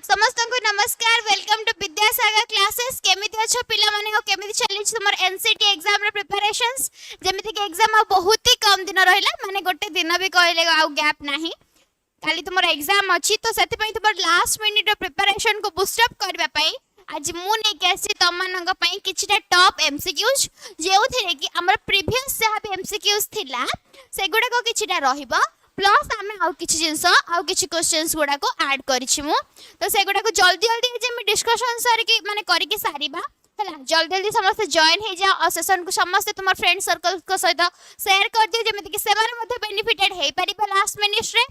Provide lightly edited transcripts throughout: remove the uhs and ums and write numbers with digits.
समस्त को नमस्कार वेलकम टू विद्यासागर क्लासेस केमिति अच्छो पिला माने हो केमिति चली तुमर एनसीटी एग्जाम रे प्रिपरेशंस जेमिति के एग्जाम बहुत ही कम दिन रहिला माने गोटे दिन भी कहले आ गैप नाही काली तुमर एग्जाम अछि तो सेति पई तुमर लास्ट मिनिट प्रिपरेशन को बूस्ट अप करबा पई आज मु नै केसी तमनंग पई किछटा टॉप एमसीक्यूज जेउथिरे कि हमर प्रीवियस जहा भी एमसीक्यूज थिला सेगुडा को किछटा रहिबा प्लस आमे आउ किछि जिंस आउ किछि क्वेश्चंस गुडा को ऐड करिछि मु तो सेगुडा को जल्दी जल्दी जे मी डिस्कशन सारी कि माने करि के सारीबा हला जल्दी जल्दी समस्त जॉइन हे जा और सेशन को समस्त तुम फ्रेंड सर्कल को सहित शेयर कर दियो जेमिति कि सेमान मध्ये बेनिफिटेड हे परिबा लास्ट मिनिट रे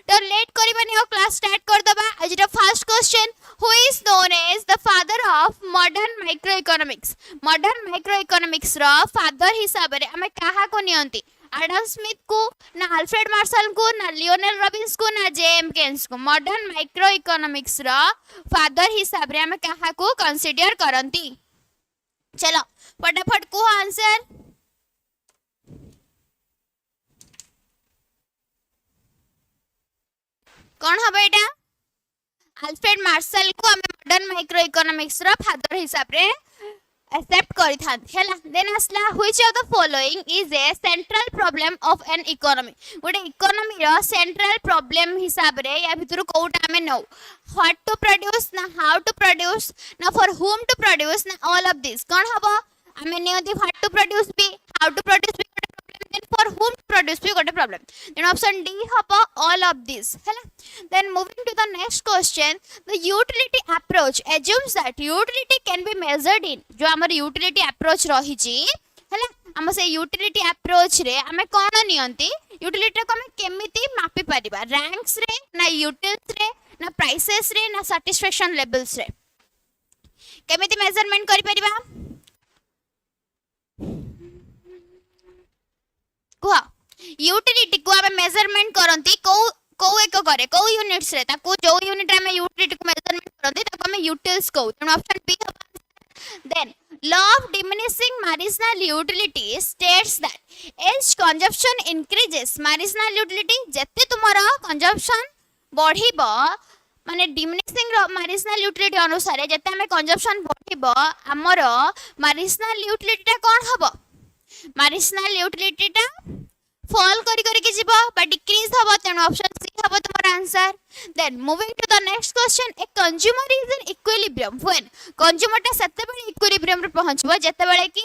तो लेट करिबानी और क्लास स्टार्ट कर दबा आज the first question who is known as the father of modern microeconomics रो फादर हिसाब रे हमें काहा को नियंती एडम स्मिथ को ना अल्फ्रेड मार्शल को ना लियोनेल रॉबिन्स को ना जेएम केन्स को मॉडर्न माइक्रो इकोनॉमिक्स रो फादर हिसाब रे हमें काहा को कंसीडर करंती चलो फटाफट को आंसर कौन हबे एटा अल्फ्रेड मार्शल को हमें मॉडर्न माइक्रो इकोनॉमिक्स रो फादर हिसाब रे एक्सेप्ट करि था हैला देन असला which of the following is a central problem of an economy गोटे इकोनॉमी रो सेंट्रल प्रॉब्लम हिसाब रे या भितर कोउटा हमें नो व्हाट टू प्रोड्यूस ना हाउ टू प्रोड्यूस ना फॉर हुम टू प्रोड्यूस ना ऑल ऑफ दिस कौन हबो हमें नियति व्हाट टू प्रोड्यूस भी हाउ टू प्रोड्यूस भी then for whom to produce we got a problem then option D hapa all of this hala then moving to the next question the utility approach assumes that utility can be measured in जो हमर utility approach रही जी hala हम से utility approach रे हमें कोन नियंती utility को हमें केमिति मापी परिबा ranks रे ना utils रे ना prices रे ना satisfaction levels रे केमिति measurement करि परिबा कुआ यूटिलिटी को हमें मेजरमेंट करंती को एक करे को यूनिट्स रे ताको जो यूनिट रे हमें यूटिलिटी को मेजरमेंट करंती ताको हमें यूटिल्स को तो option B then law of diminishing marginal utility states that as consumption increases marginal utility जत्ते तुम्हारा कंजम्पशन बढ़िबो माने डिमिनिशिंग मार्जिनल यूटिलिटी अनुसार जत्ते हमें कंजम्पशन बढ़िबो हमर मार्जिनल यूटिलिटी ता कोन हबो मार्जिनल यूटिलिटी टा फॉल करी के जीवो बट डिक्रीज हबो तेन ऑप्शन सी हबो तुम्हारा answer then moving to the next question a consumer is in equilibrium when consumer टा सेते बेले इक्विलिब्रियम रे पहुंचबो जते बेले कि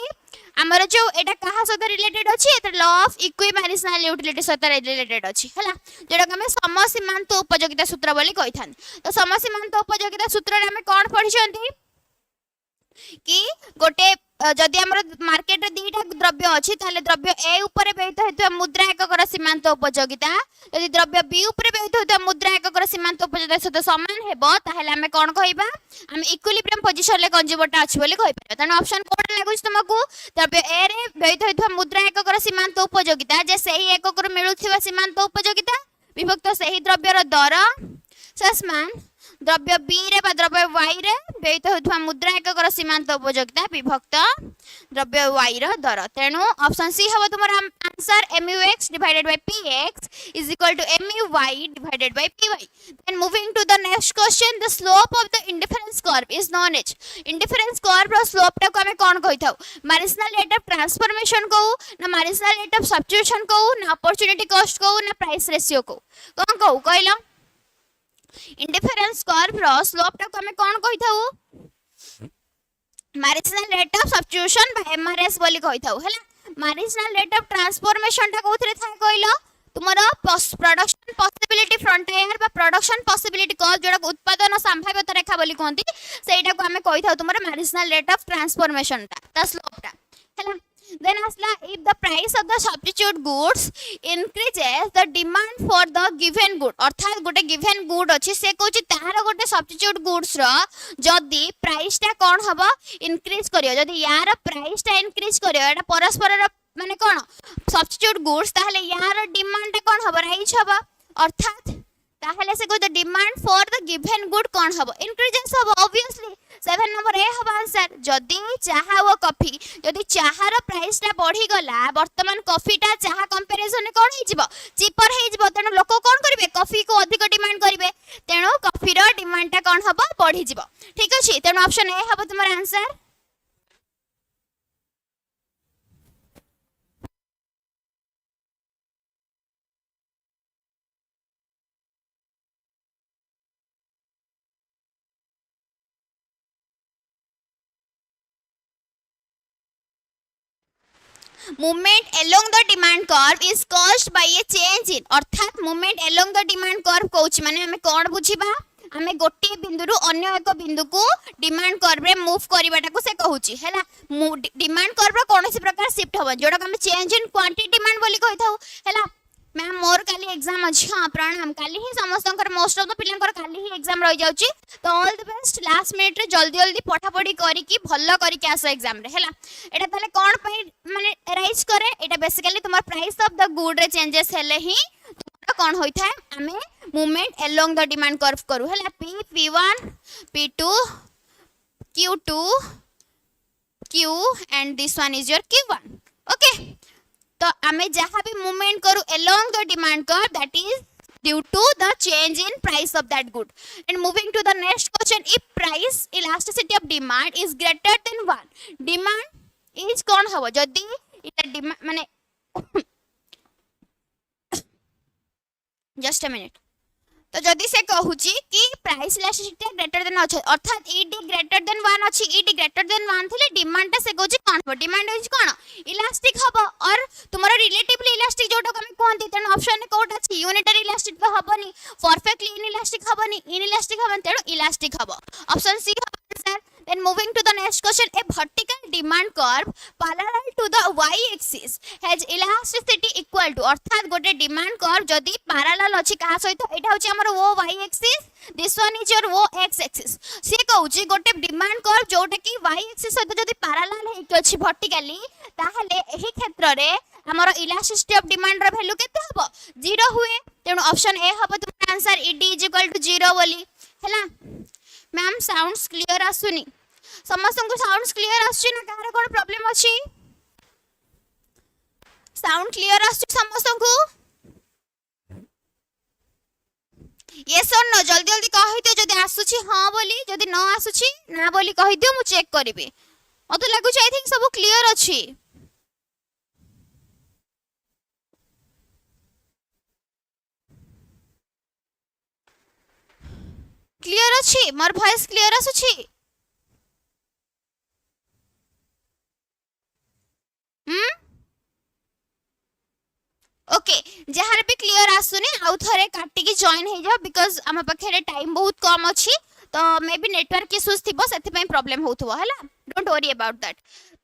हमर जो एटा कहा सहित रिलेटेड अछि एटा लॉ ऑफ इक्वि मार्जिनल यूटिलिटी सहित रिलेटेड अछि हला जेडा हम समसीमांत उपयोगिता सूत्र बोली कहिथान तो समसीमांत उपयोगिता सूत्र रे हम कोन पढि छथि कि गोटे जदि हमर मार्केट रे दीटा द्रव्य अछि ताले द्रव्य ए ऊपर व्यवहित हेतु मुद्रा एककर सीमांत उपयोगिता यदि द्रव्य बी ऊपर व्यवहित हेतु मुद्रा एककर सीमांत उपयोगिता सहित समान हेबो ताहेले हम कोन कहिबा हम इक्विलिब्रियम पोजीशन ले कंज्यूमरटा अछि बोली कहि परबा तने ऑप्शन कोड लागु तुमको द्रव्य ए रे व्यवहित हेतु मुद्रा एककर सीमांत उपयोगिता जे सही एककर मिलुथिबा सीमांत उपयोगिता विभक्त सही द्रव्य रो दर समान द्रव्य बी रे बा द्रव्य y रे व्यवहित होथवा मुद्रा एककर सीमांत उपयोगिता विभक्त द्रव्य y रो दर तेनु ऑप्शन सी हबो तुमरा answer mux divided by px is equal to my divided by py then moving to the next question the slope of the indifference curve is known as indifference curve row slope टा को हमें कोन कहिथाउ marginal rate of transformation को ना marginal rate of substitution को ना opportunity cost को ना price ratio को कोन कहू कहलो इंडिफरेंस कर्व रो स्लोप टा को हमें कोन कहिथाउ मार्जिनल रेट ऑफ सब्स्टिट्यूशन बा एमआरएस बोली कहिथाउ हैला मार्जिनल रेट ऑफ ट्रांसफॉर्मेशन टा कोथरे था कहलो तुमरो प्रोडक्शन पॉसिबिलिटी फ्रंटियर बा प्रोडक्शन पॉसिबिलिटी कॉस्ट जोड़ा उत्पादन संभाव्यता रेखा बोली कहंती सेटा को हमें कहिथाउ तुमरो मार्जिनल रेट ऑफ ट्रांसफॉर्मेशन ता स्लोप टा हैला then asla if the price of the substitute goods increases the demand for the given good अर्थात गोटे given good अछि से कहछि तार गोटे substitute goods रो जदी प्राइस टा कोन हबो इंक्रीज करियो जदी यार प्राइस टा इंक्रीज करियो एटा परस्पर माने कोन substitute goods ताहले यार डिमांड टा कोन हबो राइज हबो अर्थात ताहले से कोई demand for the given good कौन हबो इंक्रीजेस हबो ऑब्वियसली 7 नंबर ए हबो आंसर जदी चाहा वो कॉफी जदी चाहा रो प्राइस टा बढ़ी गला वर्तमान कॉफी टा चाहा कंपैरिजन में कोन हिजिबो चीपर हिजिबो तेनो लोक कोन करिवे कॉफी को अधिक डिमांड करिवे तेनो कॉफी रो डिमांड टा कोन हबो बढ़ी जिवो ठीक अछि तेनो ऑप्शन ए हबो तुम्हारा answer movement along the demand curve is caused by a change in अर्थात movement along the demand curve coach माने हमें कोन बुझिबा हमें गोटे बिंदु रु अन्य एक बिंदु को डिमांड कर्व रे मूव करबाटा को से कहूची हैला डिमांड कर्व रो कोनोसी प्रकार शिफ्ट होबा जोडा हम चेंज इन क्वांटिटी डिमांड बोली कहथाउ हैला मैम मोर काली एग्जाम अछि हां प्रणाम काली ही समस्तंकर मोस्ट ऑफ द पिलंकर काली ही एग्जाम रहि जाउची तो all the best last minute रे जल्दी जल्दी पठा पढी करी की भल्ला करी के आसो एग्जाम रे हैला एटा तले कोन पई माने राइज करे एटा बेसिकली तुम्हार प्राइस ऑफ द गुड रे चेंजेस हेले ही तुम्हारा कोन होई थाए हमें movement along the demand curve करू हैला p1 p2 q2 q and this one is your q1 okay तो आमे जहाँ भी मूवमेंट करू along the demand curve that is due to the change in price of that good and moving to the next question if price elasticity of demand is greater than 1 demand is कौन हबो जदी इटा demand माने just a minute तो जदी से कहूची कि price elasticity greater than अछि अर्थात ईडी ग्रेटर देन 1 अछि ईडी ग्रेटर देन 1 थिले डिमांड से कहूची कोन हो डिमांड इज कोन इलास्टिक हबो और तुम्हारा रिलेटिवली इलास्टिक जोटा हम कोनती तेन ऑप्शन कोड अछि यूनिटरी इलास्टिक तो हबनी परफेक्टली इनइलास्टिक हबनी इनइलास्टिक हबन तेन इलास्टिक हबो option C answer then moving to the next question a vertical demand curve parallel to the y axis has elasticity equal to अर्थात गोटे demand curve जदी parallel अछि कहा सहित एटा होछि हमर वो y axis this one is your वो x axis से कहउछि गोटे demand curve जोटा कि y axis सहित जदी parallel हे कि अछि vertically ताहले एही क्षेत्र रे हमर elasticity of demand रो वैल्यू केते हबो 0 हुए तेनु ऑप्शन ए हबो तुम आंसर ed 0 बोली हैला मैम साउंड्स क्लियर आसुनी समस्त को साउंड्स क्लियर आछी ना कार कोन प्रॉब्लम अछि साउंड क्लियर आछी समस्त को यस और नो जल्दी जल्दी कहि दियो जदी आसुची हां बोली जदी न आसुची ना बोली कहि दियो मु चेक करबी मते लागु छै आई थिंक सब क्लियर अछि क्लियर अछि मोर वॉइस क्लियर आसुची ओके जहार भी क्लियर आसुनी आउ थरे काटी की जॉइन हे जा बिकॉज़ हम पखेरे टाइम बहुत कम अछि तो मे बी नेटवर्क इश्यूज थिबो सेति पई प्रॉब्लम होथबो हला डोंट वरी अबाउट दैट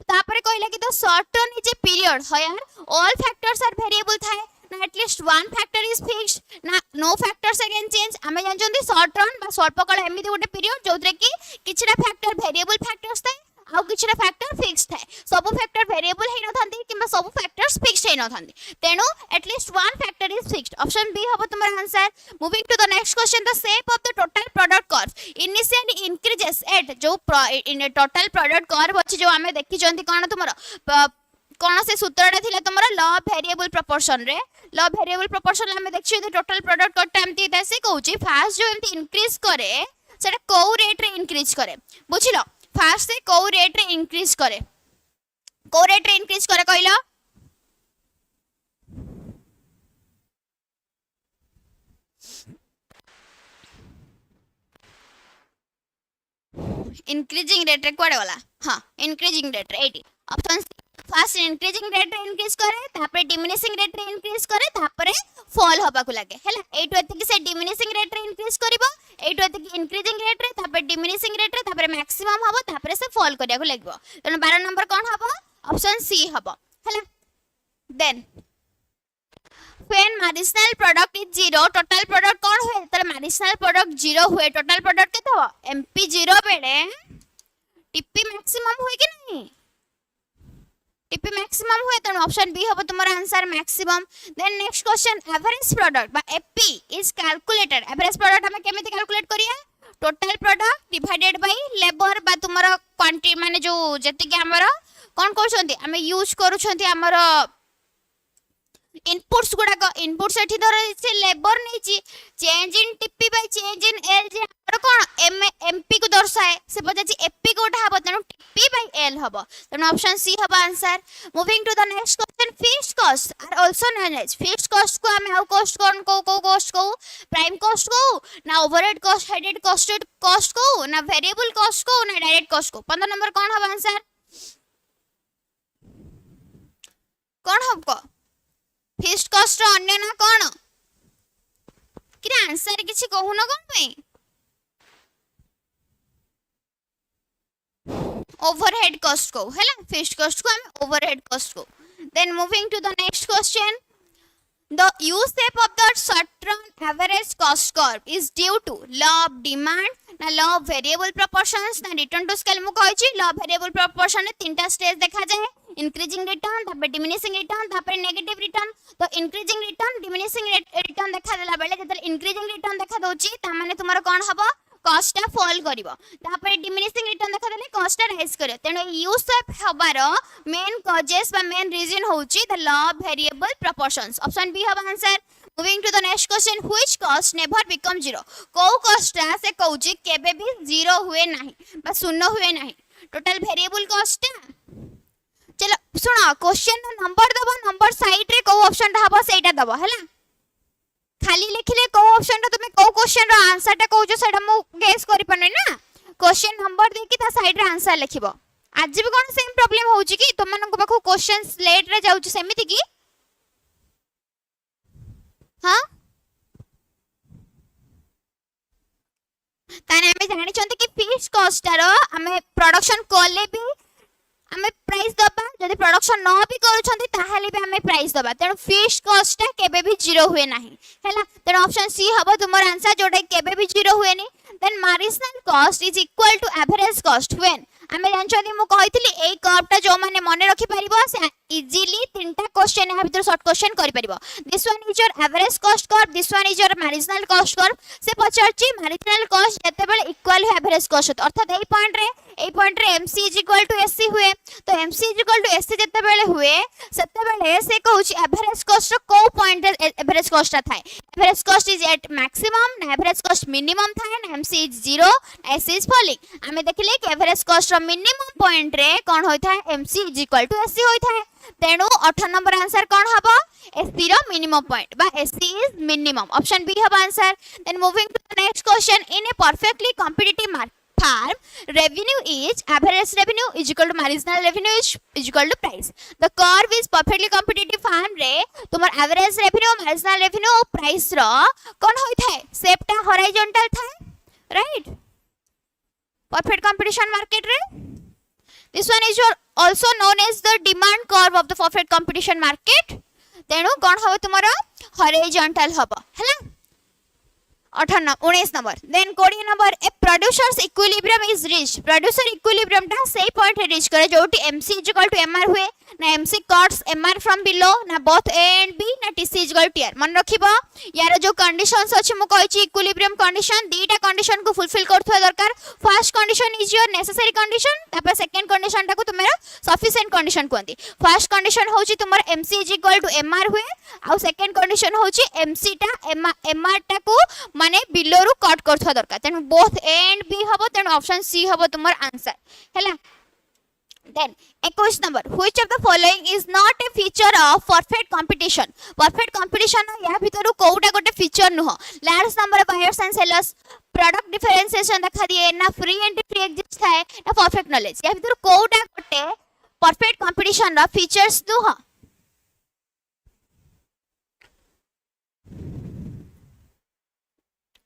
तापरे कहला कि the short term is a period where all factors are variable थाए ना at least one factor is fixed ना नो फैक्टर्स कैन चेंज आमे जानचोंदी शॉर्ट टर्म बा स्वल्प काल एमिति गोटे पीरियड जोतरे कि किछरा फैक्टर वेरिएबल फैक्टर्स थाए आउ किछरा फैक्टर फिक्स्ड थाए सब फैक्टर वेरिएबल हे न थांती किबा सब फैक्टर्स फिक्स्ड हे न थांती तेनु at least one factor is fixed option B हबो तुम्हारा answer moving to the next question the shape of the total product curve initially increases at जो इन टोटल प्रोडक्ट कर्व अछि जो हमें देखि चंती कोन तुम्हारा कोन से सूत्रटा थिला तुम्हारा लॉ वेरिएबल प्रोपोर्शन रे लॉ वेरिएबल प्रोपोर्शन हमें देखि टोटल प्रोडक्ट कर्व एमती से कहूची फास्ट जो एमती इंक्रीज करे सेटा को रेट रे इंक्रीज करे बुझिलो फास्ट से को रेट रे इंक्रीज करे कहलो इंक्रीजिंग रेट रे कोडे वाला हां इंक्रीजिंग रेट रे 80 ऑप्शन फास्ट इंक्रीजिंग रेट रे इंक्रीज करे तापर डिमिनिशिंग रेट रे इंक्रीज करे तापर फॉल होबा को लागे हैला एटो एते कि से डिमिनिशिंग रेट रे इंक्रीज करबो एटो एते कि इंक्रीजिंग रेट रे तापर डिमिनिशिंग रेट रे तापर मैक्सिमम हबो तापर से फॉल करिया को लागबो तने 12 नंबर कोन हबो ऑप्शन सी हबो हैला then when marginal product is 0 total product कौन हुए तर marginal product 0 हुए total product केते हो mp 0 बेले टीपी मैक्सिमम हुए कि नहीं टीपी मैक्सिमम हुए तेणु ऑप्शन बी हम तुम answer maximum. Then next question average product बा AP is calculated. Average product हमें केमिति कैलकुलेट करिया total product divided by labour बा तुमरो क्वांटिटी माने जो जति के हमर कोन करछंती हमें यूज करूछंती हमर इनपुट्स गुडाक इनपुट्स एठी धर से लेबर नेची change in TP by change in L जे हमर कोन एम एमपी को दर्शाए से पजाची एपी कोटा हबो तेनु टीपी बाय एल हबो तेनु ऑप्शन सी हबो answer. Moving to the next question fixed cost are also known as fixed cost को हम हाउ कॉस्ट कोन को कॉस्ट को प्राइम कॉस्ट को ना ओवरहेड कॉस्ट हेडेड कॉस्ट को ना वेरिएबल कॉस्ट को ना डायरेक्ट कॉस्ट को 15 नंबर कोन हबो आंसर कोन हबो फिक्स्ड कॉस्ट रो अन्य ना कोन कि आंसर किछि कहू न कोन पे ओवरहेड कॉस्ट को हैला फिक्स्ड कॉस्ट को हम ओवरहेड कॉस्ट को। Then moving to the next question the u shape of the short run average cost curve is due to law of demand ना law of variable proportions ना return to scale मु कहै छी law of variable proportion ने तीनटा stage देखा जाए increasing return तापर डिमिनिशिंग रिटर्न तापर नेगेटिव रिटर्न। तो इंक्रीजिंग रिटर्न डिमिनिशिंग रिटर्न देखा देला बेले जतल इंक्रीजिंग रिटर्न देखा दोची ता माने तुमरो कोन हबो कॉस्ट टा फॉल करिवो तापर डिमिनिशिंग रिटर्न देखा देले कॉस्ट टा राइज करियो तेनो यू शेप हबार मेन कॉजेस बा मेन रीजन होची the law of variable proportions option B हबो answer. Moving to the next question which cost never become zero को कॉस्ट टा से कहूची केबे भी जीरो हुए नाही बा शून्य हुए नाही टोटल वेरिएबल कॉस्ट टा। चलो सुनो क्वेश्चन नंबर दबो नंबर साइड रे को ऑप्शन हबो सेटा दबो हैला खाली लिखले को ऑप्शन रे तुमे को क्वेश्चन रो आंसर टा कहू जो सेटा मु गेस करि पनै ना क्वेश्चन नंबर दे कि ता साइड रे आंसर लिखिबो। आज भी कोन सेम प्रॉब्लम होउची कि तुम मन को पाखो क्वेश्चन लेट रे जाउची सेमिति कि हां ताने हमें जानि चंती कि फिक्स्ड कॉस्ट रो हमें प्रोडक्शन कोले भी हमें प्राइस दबा जदि प्रोडक्शन न भी करूछंती ताहाले भी हमें प्राइस दबा तेनु फिक्स्ड कॉस्ट टा केबे भी जीरो हुए नाही हैला तेनु ऑप्शन सी हबो तुमर आंसर जोटा केबे भी जीरो हुए नी। Then marginal cost is equal to average cost when हमें जानछोनी मु कहितली एई कर्व टा जो माने मने रखि परिबो से इजीली तीनटा क्वेश्चन या भीतर शॉर्ट क्वेश्चन करि परिबो। This one is your average cost curve this one is your marginal cost curve से पचारची मार्जिनल कॉस्ट जते बेले इक्वल है एवरेज कॉस्ट अर्थात एई पॉइंट रे MC is equal to SC हुए तो MC is equal to SC जते बेले हुए सते बेले से कहूची एवरेज कॉस्ट को पॉइंट एवरेज कॉस्ट थाए average cost is at maximum ना एवरेज कॉस्ट मिनिमम थाए ना MC is 0 SC is falling हमें देखले कि एवरेज कॉस्ट रो मिनिमम पॉइंट रे कोन होय थाए MC is equal to SC होय थाए तेणु 18 नंबर आंसर कोन हबो SC रो मिनिमम पॉइंट बा SC is minimum option B हबो answer. Then moving to the next question in a perfectly competitive market farm revenue is average revenue is equal to marginal revenue is equal to price the curve is perfectly competitive farm रे तुमर average revenue marginal revenue और price रो कोन होय थाए shape टा horizontal थाए right perfect competition market रे this one is your also known as the demand curve of the perfect competition market तेनु कोन हो तुमर horizontal हबो हैला 19 नंबर। देन 20 नंबर a producers equilibrium is reach producer equilibrium टा सही पॉइंट रे रीच करे जोटी MC is equal to MR हुए ना MC cuts MR from below ना बोथ A एंड B ना TC is equal to TR मन रखिबो यार जो कंडीशंस अछि मु कहै छी इक्विलिब्रियम कंडीशन दीटा कंडीशन को फुलफिल करथवा दरकार first condition is your necessary condition तापर सेकंड कंडीशन टा को तुमेरा सफिशिएंट कंडीशन कोंती फर्स्ट कंडीशन होची तुमर MC is equal to MR हुए आ सेकंड कंडीशन होची MC टा MR टा को माने बिलो रु कट करथवा दरकार तेनु बोथ A एंड B हबो तेनु ऑप्शन C हबो तुमर आंसर हैला। Then 21 number which of the following is not a feature of perfect competition या भितरु कोउटा गोटे फीचर नुह large number of buyers and sellers product differentiation देखा दिए ना फ्री एंट्री फ्री एग्जिट थाए ना परफेक्ट नॉलेज या भितरु कोउटा गोटे परफेक्ट कंपटीशन रा फीचर्स नुह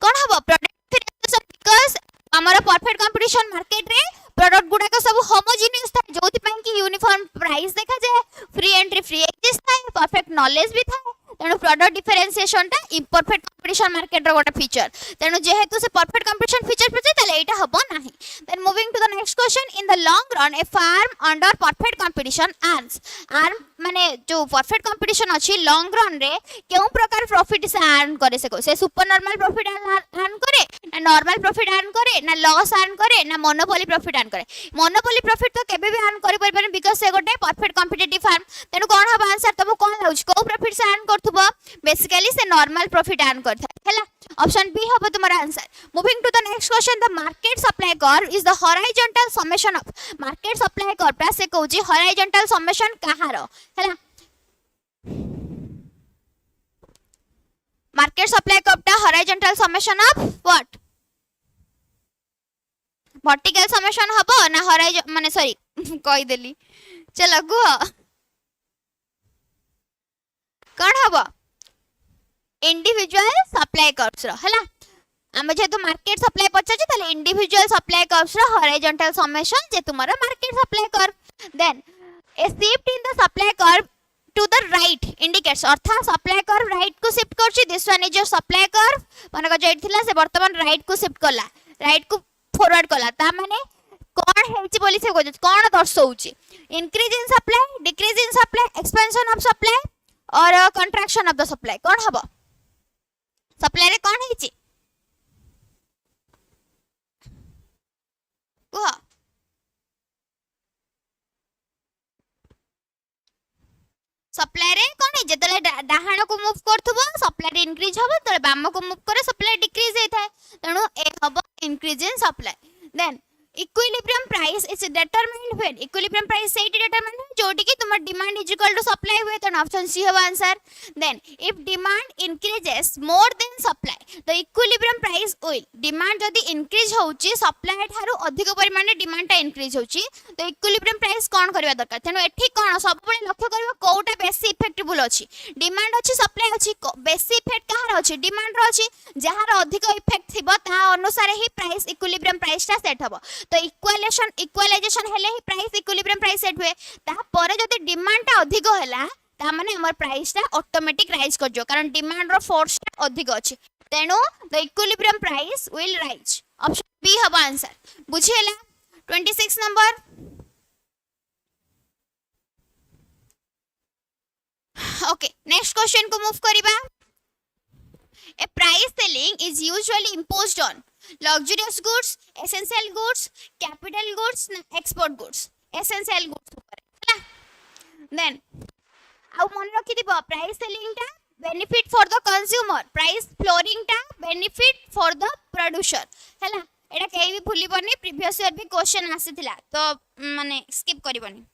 कोन हबो प्रोडक्ट डिफरेंशिएशन बिकॉज़ हमर परफेक्ट कंपटीशन मार्केट रे प्रोडक्ट गुडा का सब होमोजेनियस था जोति पई कि यूनिफॉर्म प्राइस देखा जाए फ्री एंट्री फ्री एक्सेस था परफेक्ट नॉलेज भी था तेणु प्रोडक्ट डिफरेंशिएशन टा इम्परफेक्ट कंपटीशन मार्केट रो गोटे फीचर तेणु जेहेतु से परफेक्ट कंपटीशन फीचर फीचर ताले एटा हबो नाही then moving to the next question in the long run a firm under perfect competition earn माने जो परफेक्ट कंपटीशन अछि लॉन्ग रन रे केउ प्रकार प्रॉफिट से अर्न करे से सुपर नॉर्मल प्रॉफिट अर्न करे ना नॉर्मल प्रॉफिट अर्न करे ना लॉस अर्न करे ना मोनोपोली प्रॉफिट अर्न करे मोनोपोली प्रॉफिट तो केबे भी अर्न करि परबे बिकॉज़ से गोटे परफेक्ट कॉम्पिटिटिव फार्म तेनु कोन हबा आंसर तब कोन लाउछ को प्रॉफिट से अर्न करथबो बेसिकली से नॉर्मल प्रॉफिट अर्न करथा हैला ऑप्शन बी हबो तुम्हारा answer moving to the next question the market supply curve is the horizontal summation of market supply curve ता से कहूची हॉरिजॉन्टल समेशन कहार हैला मार्केट सप्लाई कर्व ता horizontal summation of what vertical summation हबो ना हॉरिजॉन्टल माने सॉरी कहि देली चलो गो कोन हबो इंडिविजुअल सप्लाई कर्व्स रो हला हम जेतु मार्केट सप्लाई पचाचे ताले इंडिविजुअल सप्लाई कर्व्स रो हॉरिजॉन्टल समेशन जे तुम्हारा market supply curve then a shift in the supply curve to the right indicates अर्थात सप्लाई कर्व राइट को शिफ्ट करछि this one is your supply curve माने जो थिला से वर्तमान राइट को शिफ्ट करला राइट को फॉरवर्ड करला ता माने कोन हेछि बोली से कोन दर्शाउछि increase in supply decrease in supply expansion of supply और कंट्रैक्शन ऑफ द सप्लाई कोन हबो सप्लाई रे कोन हेछि को सप्लाई रे कोन हे जेतले डाहाण को मूव करथबो सप्लाई रे इंक्रीज हबो तले बाम को मूव करे सप्लाई डिक्रीज हेथाय तेनु ए हबो increase in supply then equilibrium price is determined when equilibrium price से डिटरमाइंड जोटी कि तुम demand is equal to supply हुए तो ऑप्शन सी होगा answer then if demand increases more than supply तो इक्विलिब्रियम प्राइस विल डिमांड जदी increase होउची सप्लाई थारु अधिक परिमाण में डिमांड ता इंक्रीज होउची तो इक्विलिब्रियम प्राइस कोन करबा दरकार तेनु एठी कोन सब बळे लक्ष्य करबा कोउटा बेसी इफेक्टिबल अछि डिमांड अछि सप्लाई अछि बेसी इफेक्ट कहार अछि डिमांड रो अछि जहार अधिक इफेक्ट थिबो ता अनुसार ही प्राइस इक्विलिब्रियम प्राइस ता सेट हबो तो इक्वलाइजेशन हेले ही प्राइस इक्विलिब्रियम प्राइस सेट हुए ता परे जदी डिमांड ता अधिक होला ता माने हमर प्राइस ता ऑटोमेटिक राइज कर जो कारण डिमांड रो फोर्स ता अधिक अछि तेनु the equilibrium price will rise option B हबा आंसर बुझियला 26 नंबर ओके नेक्स्ट क्वेश्चन को मूव करिबा A price ceiling is usually imposed on luxurious goods, essential goods, capital goods, export goods. Essential goods ऊपर है then आउ मन रखि दिबो price ceiling टा benefit for the consumer, price flooring टा benefit for the producer हैला एटा केही भी भूली बनी प्रीवियस ईयर भी क्वेश्चन आसीथिला तो माने स्किप करिबनी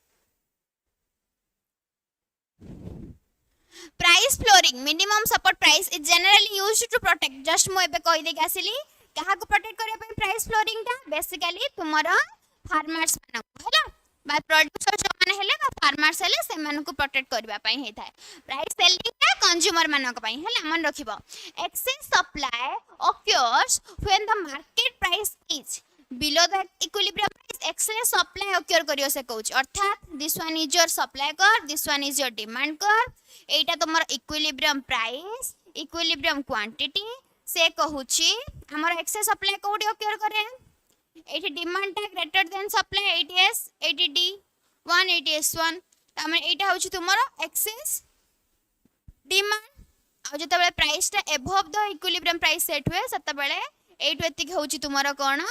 price flooring minimum support price is generally used to protect just मु एबे कहि देक आसिली कहा को प्रोटेक्ट करे पे प्राइस फ्लोरिंग टा बेसिकली तुम्हारा फार्मर्स माने हैला बा प्रोड्यूसर जो माने हेले बा फार्मर्स हेले से मान को प्रोटेक्ट करबा पई हे थाए प्राइस सेलिंग टा कंज्यूमर मान को पई हैला मन रखिबो excess supply occurs when the market price is below the equilibrium price excess supply occur करियो से कहूच अर्थात this one is your supply curve this one is your demand curve एटा तमर equilibrium price equilibrium quantity से कहूची हमर excess supply कोडी occur करे एठी demand टा greater than supply 80s 80d 180s1 तमर एटा होची तुमरो excess demand आ जते बेले प्राइस टा above the equilibrium price set हुए सते बेले 8 एतिक होची तुमरो कोन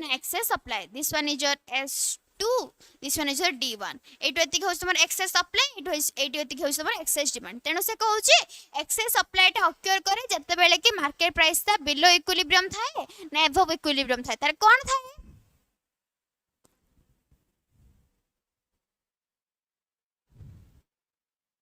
ना excess supply this one is your S2 this one is your D1 8 एतिक होची तुमरो excess supply 8 एतिक होची तुमरो excess demand तेनो से कहूची excess supply टा occur करे जते बेले कि मार्केट प्राइस ता below equilibrium थाए ना above equilibrium थाए तार कोन थाए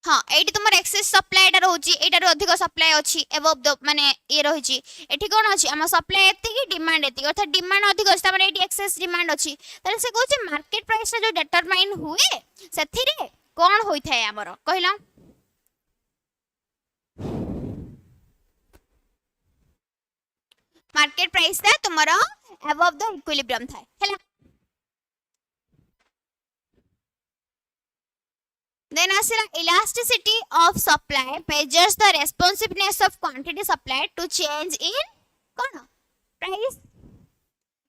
हाँ एठी तुमर एक्सेस सप्लाई एटा रहउची एटार अधिक सप्लाई अछि अबव द माने ये रहिची एठी कोन अछि हम सप्लाई एति कि डिमांड एति अर्थात डिमांड अधिक अछि त माने एठी एक्सेस डिमांड अछि त से कहउची मार्केट प्राइस जो डिटरमाइन हुए सेथिरे कोन होई थाए हमर कहिला मार्केट प्राइस ता तुमर अबव द इक्विलिब्रियम थाए हैला Then ଆସିଲା elasticity of supply measures the responsiveness of quantity supplied to change in कौन price.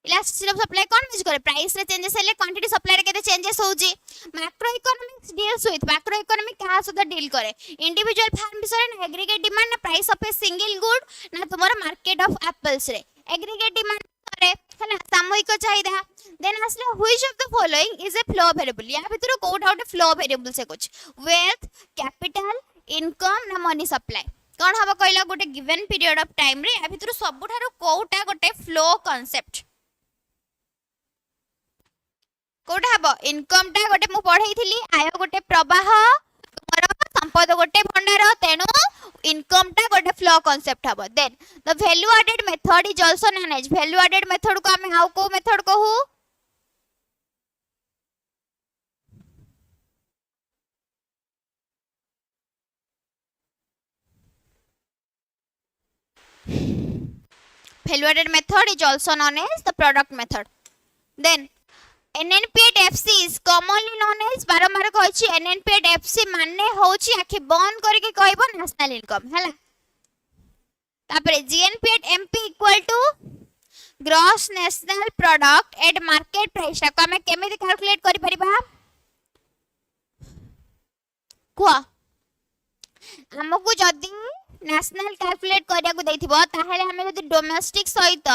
Elasticity of supply कौन मेजर करे प्राइस रे चेंजेस हेले क्वांटिटी सप्लाई रे केते चेंजेस होउची. Macro economics deals with macro economic का सदा डील करे इंडिविजुअल फार्म विषय ना एग्रीगेट डिमांड ना price of a single good ना तुम्हारा मार्केट ऑफ एप्पल्स रे एग्रीगेट डिमांड करे हैला सामूहिक चाहिदा. देन आसले which of the following is a flow variable या भितर कोउटा उटे फ्लो वेरिएबल से कुछ वेल्थ कैपिटल इनकम ना मनी सप्लाई कोन हबो कहला गोटे गिवन पीरियड ऑफ टाइम रे या भितर सबुठारो कोउटा गोटे फ्लो कांसेप्ट कोटा हबो इनकम टा गोटे मु पढाई थिली आय गोटे प्रवाह तुमर संपद गोटे भंडार तेनु इनकम टा गोटे फ्लो कांसेप्ट हबो. Then the value added method is also known as value added method को हम हाउ को मेथड कहू value added method is also known as the product method. Then NNPAT FC is commonly known as बारंबार कहछि NNPAT FC माने होछि आखि बंद करके कहबो नेशनल इनकम हैला. तापरे GNPAT MP equal to gross national product at market price को हम केमिति कैलकुलेट करि परिबा को हमकु जदी नेशनल कैलकुलेट करिया को दैथिबो ताहेले हमें जदी डोमेस्टिक सहित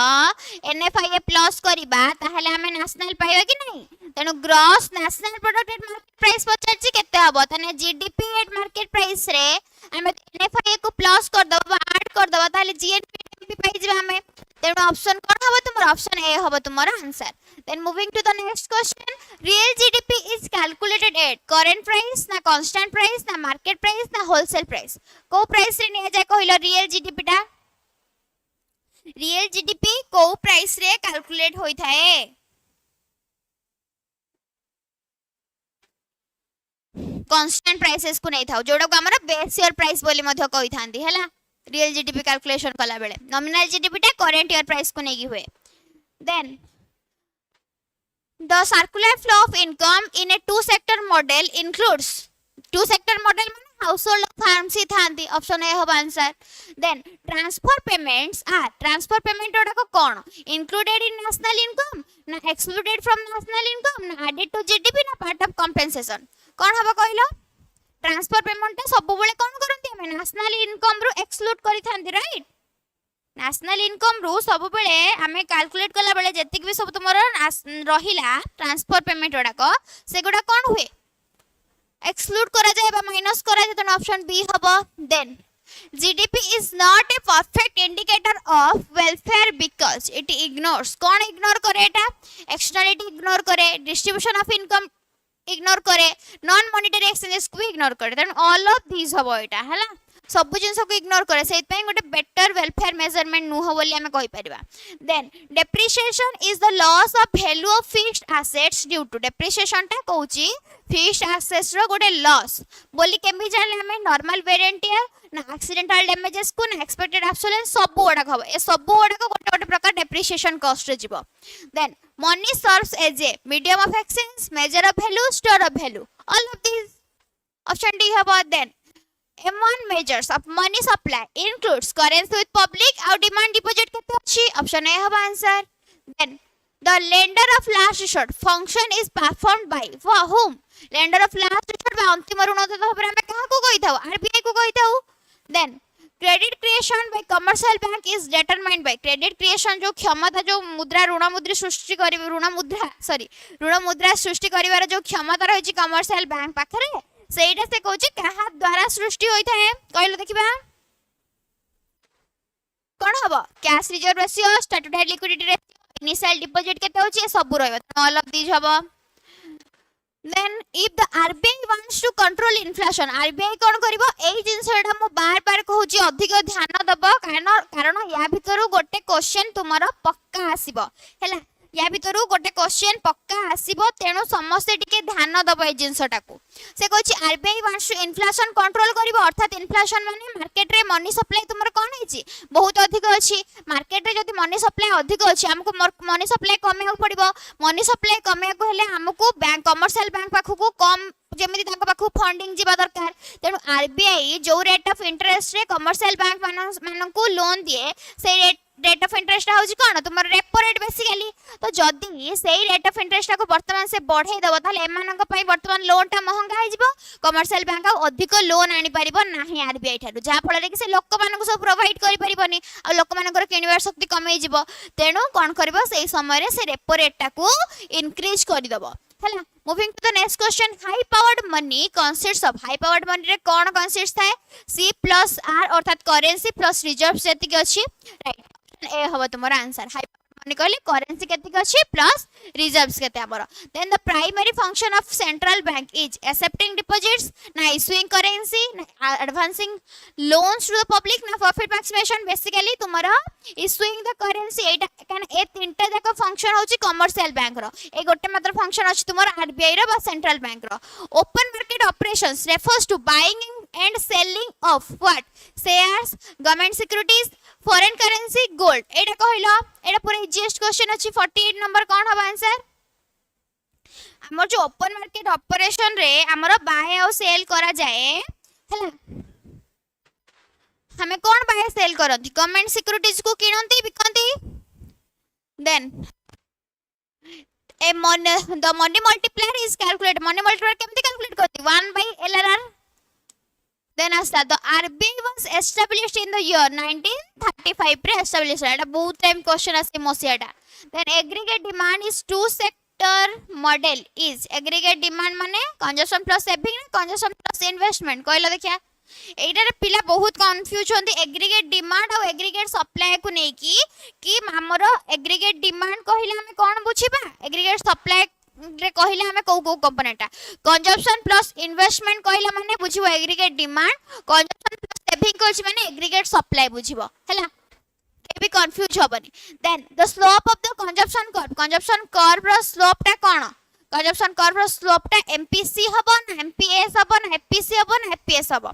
NFIA प्लस करबा ताहेले हमें नेशनल पाइबा कि नहीं. तेनु gross national product at market price पचारछि केते हबो तने जीडीपी एट मार्केट प्राइस रे हमें NFIA को प्लस कर दबा ऐड कर दबा ताहेले GNP पाइ जिबा हमें. तेनु ऑप्शन कोन हबो तुमर ऑप्शन ए हबो तुमर answer. Then moving to the next question real GDP is calculated at current price ना कांस्टेंट प्राइस ना मार्केट प्राइस ना होलसेल प्राइस को प्राइस रे ने जाय कहलो रियल जीडीपी टा रियल जीडीपी को प्राइस रे कैलकुलेट होई थाए कांस्टेंट प्राइसेस को नहीं था जोडा को हमरा बेस ईयर प्राइस बोली मध्य कहि थांदी हैला. रियल जीडीपी कैलकुलेशन कला बेले नॉमिनल जीडीपी टा करंट ईयर प्राइस को नेगी हुए. Then the circular flow of income in a two sector model includes two sector model माने household farms ही थांती ऑप्शन ए हो answer. Then transfer payments transfer payment ओडा को कोन इंक्लूडेड इन नेशनल इनकम ना एक्सक्लूडेड फ्रॉम नेशनल इनकम ना added to GDP ना पार्ट ऑफ कंपेंसेशन कोन हबो कहलो ट्रांसफर पेमेंट सब बेले कोन करंती हम नेशनल इनकम रु एक्सक्लूड करि थांती राइट. नेशनल इनकम रु सब बेले आमे कैलकुलेट कला बेले जतिक भी सब तुमरो रहिला ट्रांसफर पेमेंट ओडा को से गुडा कोन हुए एक्सक्लूड करा जाय बा माइनस करा जाय त ऑप्शन बी हबो. Then GDP is not a perfect indicator of welfare because it ignores कौन इग्नोर करे एटा एक्सटर्नलिटी इग्नोर करे डिस्ट्रीब्यूशन ऑफ इनकम इग्नोर करे नॉन मॉनेटरी एक्सचेंजेस को इग्नोर करे. देन ऑल ऑफ दिस हबो एटा हैला सब जिनस को इग्नोर करे से पय गोटे बेटर वेलफेयर मेजरमेंट नु हो बोली हमें कहि परिबा. Then depreciation is the loss of value of fixed assets due to depreciation टा कहूची फिक्स्ड एसेट्स रो गोटे लॉस बोली केमि जानले हमें नॉर्मल वेरिएंटियर ना एक्सीडेंटल डैमेजेस को ना एक्सपेक्टेड ऑब्सोलेंस सब ओडा खबो ए सब ओडा को गोटे गोटे प्रकार डेप्रिसिएशन कॉस्ट रे जीवो. Then money serves as a medium of exchange measure of value store of value all of this option D हबो. Then M1 measures of money supply includes currency with public और demand deposit केते अछि option A हबो answer. Then the lender of last resort function is performed by whom lender of last resort बा अंतिम ऋण दाता भाबरे हम कहा को कहि थाउ RBI को कहि थाउ. Then credit creation by commercial bank is determined by credit creation जो क्षमता जो मुद्रा ऋण मुद्रा सृष्टि करि ऋण मुद्रा सृष्टि करिवार जो क्षमता रहिछि कमर्शियल बैंक पाखरे सेटा से कहूची कहा द्वारा सृष्टि होई थाए कहलो देखिबा कोन हबो cash reserve ratio statutory liquidity ratio initial deposit केते होची सब रहबो ऑल ऑफ दिस हबो. Then if the RBI wants to control inflation RBI कोन करबो एई जिंसटा मु बार बार कहूची अधिक ध्यान दबो कारण या भितरु गोटे क्वेश्चन तुमरो पक्का आसीबो हैला. या भितर गोटे क्वेश्चन पक्का आसीबो तेणु समस्ते टिके ध्यान दबो ए जिंसटा को से कहछि RBI wants to inflation control करिवो अर्थात इन्फ्लेशन माने मार्केट रे मनी सप्लाई तुमर कोन हेछि बहुत अधिक अछि मार्केट रे जदि मनी सप्लाई अधिक अछि हमको मनी सप्लाई कमे पड़िबो मनी सप्लाई कमे को हेले हमको बैंक कमर्शियल बैंक पाखु को कम जेमिति ताको पाखु फंडिंग जीवा दरकार तेणु आरबीआई जो रेट ऑफ इंटरेस्ट रे कमर्शियल बैंक मानन को लोन दिए से रेट ऑफ इंटरेस्ट होउछि कोन तुमर रेपो रेट बेसिकली तो जदी सेही रेट ऑफ इंटरेस्ट को वर्तमान से बढ़ाई दबो ताले एमानक पई वर्तमान लोन टा महंगा हो जिवो कमर्शियल बैंक अधिक लोन आनी परिबो नाही आरबीआई थारु जा फल रे कि से लोक मानक सब प्रोवाइड करि परिबोनी आ लोक मानकर किनिबार शक्ति कमे जिवो तेणु कोन करबो सेही समय रे से रेपो रेट टा को इंक्रीज करि दबो हला moving to the next question high powered money consists of high powered money रे कोन कंसिस्ट थाए सी प्लस आर अर्थात करेंसी प्लस रिजर्व जति के अछि राइट ए हबो तुमर आंसर हाई मनी कहले करेंसी केतिक अछि प्लस रिजर्व्स केते हमर then the primary function of central bank is accepting deposits ना इशूइंग करेंसी ना advancing loans to the public ना प्रॉफिट मैक्सिमेशन बेसिकली तुमर इशूइंग द करेंसी एटा कान ए तीनटा जाक फंक्शन होची कमर्शियल बैंक रो ए गोटे मात्र फंक्शन अछि तुमर आरबीआई रो बा सेंट्रल बैंक रो open market operations refers to buying and selling of what shares government securities foreign currency gold एटा कहलो एटा पूरा इजीएस्ट क्वेश्चन अछि 48 नंबर कोन हबा आंसर हमर जो ओपन मार्केट ऑपरेशन रे हमर बाय और सेल करा जाए हला हमें कौन बाय सेल करंती गवर्नमेंट सिक्योरिटीज को किनंती बिकंती then the money multiplier is calculated money multiplier केमती कैलकुलेट करती 1 by LRR then asta the RBI was established in the year 1935 pre established eta बहुत टाइम क्वेश्चन आसे मोसियाटा then aggregate demand is two sector model is aggregate demand माने consumption plus saving consumption plus investment कहला देखिया एटारे पिला बहुत confuse होंदी aggregate demand और aggregate supply को नै कि हमर एग्रीगेट डिमांड कहिला हमें कोन बुझिबा एग्रीगेट सप्लाई रे कहिला हमें को कंपोनेंट कंजम्पशन प्लस इन्वेस्टमेंट कहिला माने बुझिबो aggregate demand consumption plus saving कोछि माने एग्रीगेट सप्लाई बुझिबो हैला के भी कंफ्यूज होबनी then the slope of the consumption curve रो स्लोप ता कोन कंजम्पशन कर्व रो स्लोप ता एमपीसी हबो ना एमपीएस हबो ना एफपीसी हबो ना एफपीएस हबो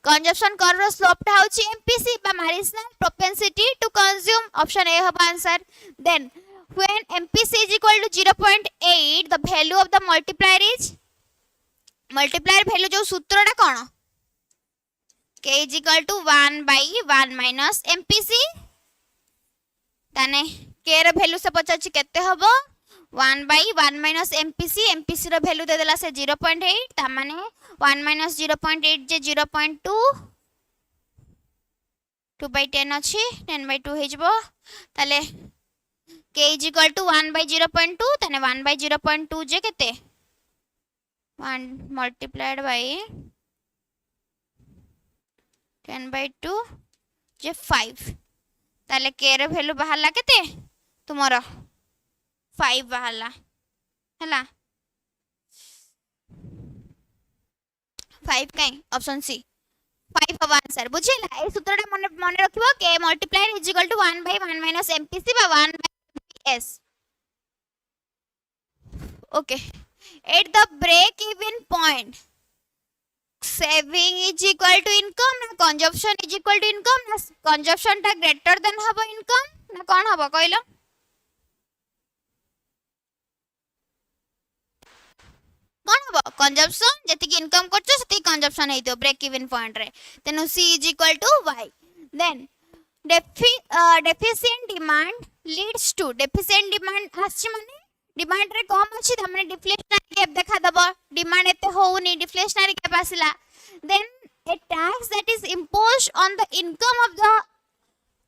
कंजम्पशन कर्व रो स्लोप ता होछि एमपीसी बा marginal propensity to consume option A हबो answer then when MPC is equal to 0.8 the value of the multiplier is multiplier value जो सूत्र टा कोन k is equal to 1 by 1 minus MPC ताने k रो value से पचाछि केते हबो 1 by 1 minus MPC MPC row value दे देला से 0.8 ता माने 1 minus 0.8 जे 0.2 2 by 10 अछि 10 by 2 हे जबो ताले k is equal to 1 by 0.2 तने 1 by 0.2 जे केते 1 multiplied by 10 by 2 जे 5 ताले k रे वैल्यू बाहरला केते तुमरो 5 बाहरला हला 5 काई ऑप्शन सी 5 हवा आंसर बुझिला ए सूत्रटा मन रखिबो k multiplier is equal to 1 by 1 minus MPC बा 1 by S. Okay. At the break-even point, saving is equal to income ना consumption is equal to income ना consumption टा greater than हबो income ना कौन हबो कहलो कौन हबो consumption जति की income करछो सति consumption हेइतो break-even point रे तेनु C is equal to Y then deficient demand leads to deficient demand आछि माने डिमांड रे कम अछि त हमने डिफ्लेशनरी गैप देखा दबो डिमांड एते होउनी डिफ्लेशनरी गैप आसिला then a tax that is imposed on the income of the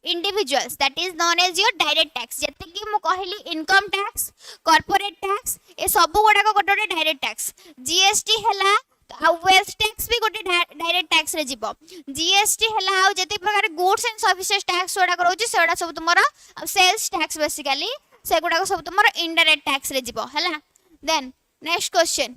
individuals that is known as your direct tax जते कि मु कहली इनकम टैक्स कॉर्पोरेट टैक्स ए सब गोडा को गोटे डायरेक्ट टैक्स जीएसटी हला आ वेल्थ टैक्स भी गोटे डायरेक्ट टैक्स रे जीवो जीएसटी हला आ जते प्रकार गुड्स एंड सर्विसेज टैक्स ओडा करोची सेडा सब तुमरा सेल्स टैक्स बेसिकली से गुडा सब तुमरा इनडायरेक्ट टैक्स रे जीवो हला then next question